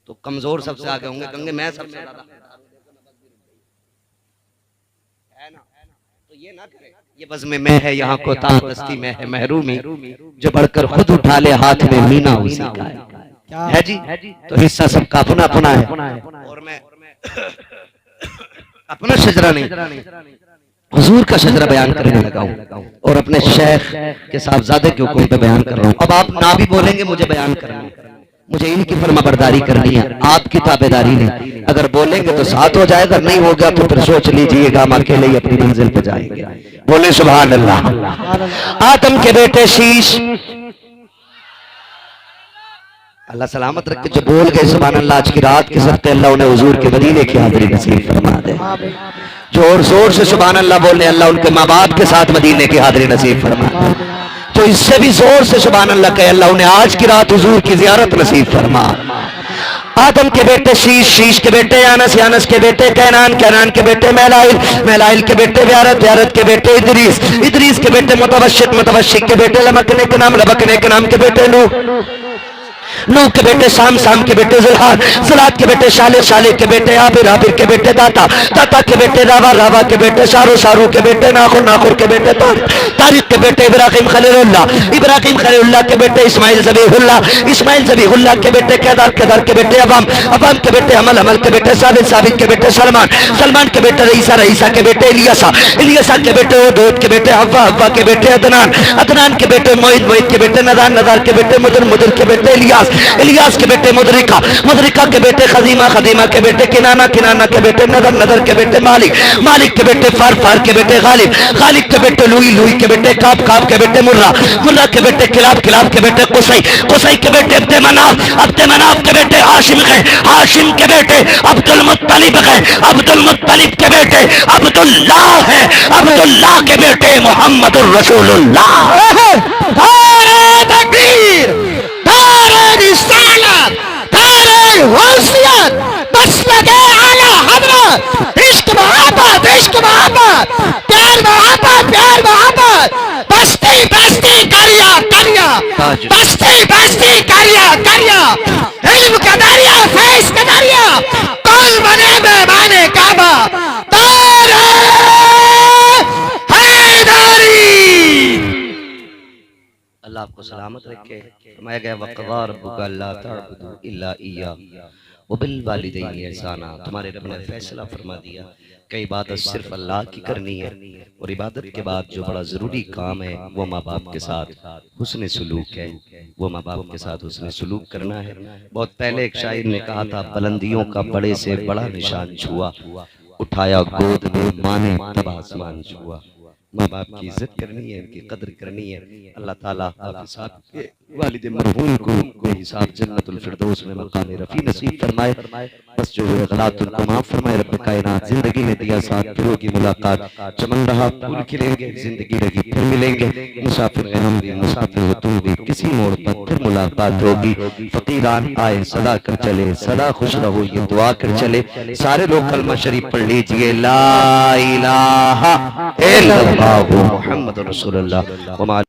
[SPEAKER 3] तो कमजोर सबसे आगे होंगे, कहेंगे मैं सबसे ज्यादा है ना। तो ये ना करें, ये बज़्म में है यहाँ को दस्ती में है महरूमी, जो बढ़कर खुद उठा ले हाथ में मीना उसी का है जी। तो हिस्सा सबका अपना अपना है, और मैं अपना शजरा नहीं हुजूर का शजरा बयान करने लगा हूँ, और अपने शेख के साहबजादे के हुक्म पे बयान कर रहा हूँ। अब आप ना भी बोलेंगे, मुझे बयान करना है, मुझे इनकी फरमाबरदारी करनी है, आपकी ताबेदारी नहीं। अगर बोलेंगे तो साथ हो जाएगा, नहीं होगा तो फिर सोच लीजिएगा हम अकेले ही अपनी मंजिल पे जाएंगे। बोले सुभान अल्लाह। आदम के बेटे शीश, अल्लाह सलामत रखे, जो बोल गए सुभान अल्लाह आज की रात के सबसे, अल्लाह उन्हें हुजूर के मदीने की हाजिरी नसीब फरमा दे। जोर जोर से सुभान अल्लाह बोले, अल्लाह उनके माँ बाप के साथ मदीने की हाजिरी नसीब फरमा दे। तो इससे भी जोर से सुभान अल्लाह कहे, अल्लाह उन्हें आज की रात हुजूर की ज़ियारत नसीब फरमा। आदम के बेटे शीश, शीश के बेटे यानस, यानस के बेटे कैनान, कैनान के बेटे मैलाइल, मैलाइल के बेटे व्यारत, व्यारत के बेटे इदरीस, इदरीस के बेटे मुतवश्शिक, मुतवश्शिक के बेटे लबकने के नाम, लबकने के नाम के बेटे नूह, नूह के बेटे शाम, शाम के बेटे ज़ुल्हाद, ज़ुल्हाद के बेटे शालिह, शालिह के बेटे आबिर, आबिर के बेटे दाता, दाता के बेटे रावा, रावा के बेटे शारू, शारू के बेटे नाखुर, नाखुर के बेटे तारिक, तारिक के बेटे इब्राहिम खलीलुल्लाह, इब्राहिम खलीलुल्लाह के बेटे इस्माइल ज़बीहुल्लाह, इस्माइल ज़बीहुल्लाह के बेटे केदार, केदार के बेटे अवाम, अवाम के बेटे अमल, अमल के बेटे साबित, साबित के बेटे सलमान, सलमान के बेटे रईसा, रईसा के बेटे इलियासा, इलियासा के बेटे ओदोद के बेटे हव्वा, हव्वा के बेटे अदनान, अदनान के बेटे मोइद, मोइद के बेटे नदार, नदार के बेटे मुदर, मुदर के बेटे इलियास, इलियास के बेटे मुदरिका, मुदरिका के बेटे खदीमा, खदीमा के बेटे किनाना, किनाना के बेटे नदर, नदर के बेटे मालिक, मालिक के बेटे फार, फार के बेटे गालिब, गालिब के बेटे लुई, लुई के बेटे काब, काब के बेटे मुर्रा, मुर्रा के बेटे किलाब, किलाब के बेटे कुसई, कुसई के बेटे अब्दे मनाफ, अब्दे मनाफ के बेटे हाशिम गए, हाशिम के बेटे अब्दुल मुत्तलिब गए, अब्दुल मुत्तलिब के बेटे अब्दुल्लाह है, अब्दुल्लाह के बेटे मोहम्मदुर रसूलुल्लाह। तकबीर, रिसालत, मसलके आला हज़रत, इश्क मोहब्बत, इश्क मोहब्बत, प्यार मोहब्बत, प्यार मोहब्बत, बस्ती बस्ती करिया करिया, बस्ती बस्ती करिया करिया, इल्म का दरिया, फैज़ का दरिया, कौन बने मेहमाने काबा, तारे हैदरी। अल्लाह आपको सलामत रखे। फरमाया गया वक़ज़ा रब्बुका अल्ला तअबुदू इल्ला इय्याहु व बिल वालिदैनि इहसाना। तुम्हारे रब ने फैसला फरमा दिया कि इबादत सिर्फ अल्लाह की करनी है, और इबादत के बाद जो बड़ा ज़रूरी काम है वो माँ बाप के साथ हुस्न सलूक है, वो माँ बाप के साथ हुस्न सलूक करना है। बहुत पहले एक शायर ने कहा था, बुलंदियों का बड़े से बड़ा निशान छुआ, उठाया गोद में माँ ने तब आसमान छुआ। माँ बाप की इज्जत करनी है, उनकी कदर करनी है। अल्लाह ताला हाफिज़ साहब के वालिद मरहूम को बेहिसाब जन्नतुल फिरदौस में मकाम रफ़ी नसीब फरमाए। बस जो गलत उनको माफ़ फरमाए। रब कायनात जिंदगी में दिया साथ फिरों की मुलाकात, चमन रहा फूल खिलेंगे, जिंदगी रही फिर मिलेंगे। मुसाफिर हैं हम भी, मुसाफिर हो तुम भी, किसी मोड़ पर फिर मुलाकात होगी। फकीरान आए सदा कर चले, सदा खुश रहो ये दुआ कर चले। सारे लोग कलमा शरीफ पढ़ लीजिए, ला इलाहा इल्लल्लाह मुहम्मदुर रसूलुल्लाह।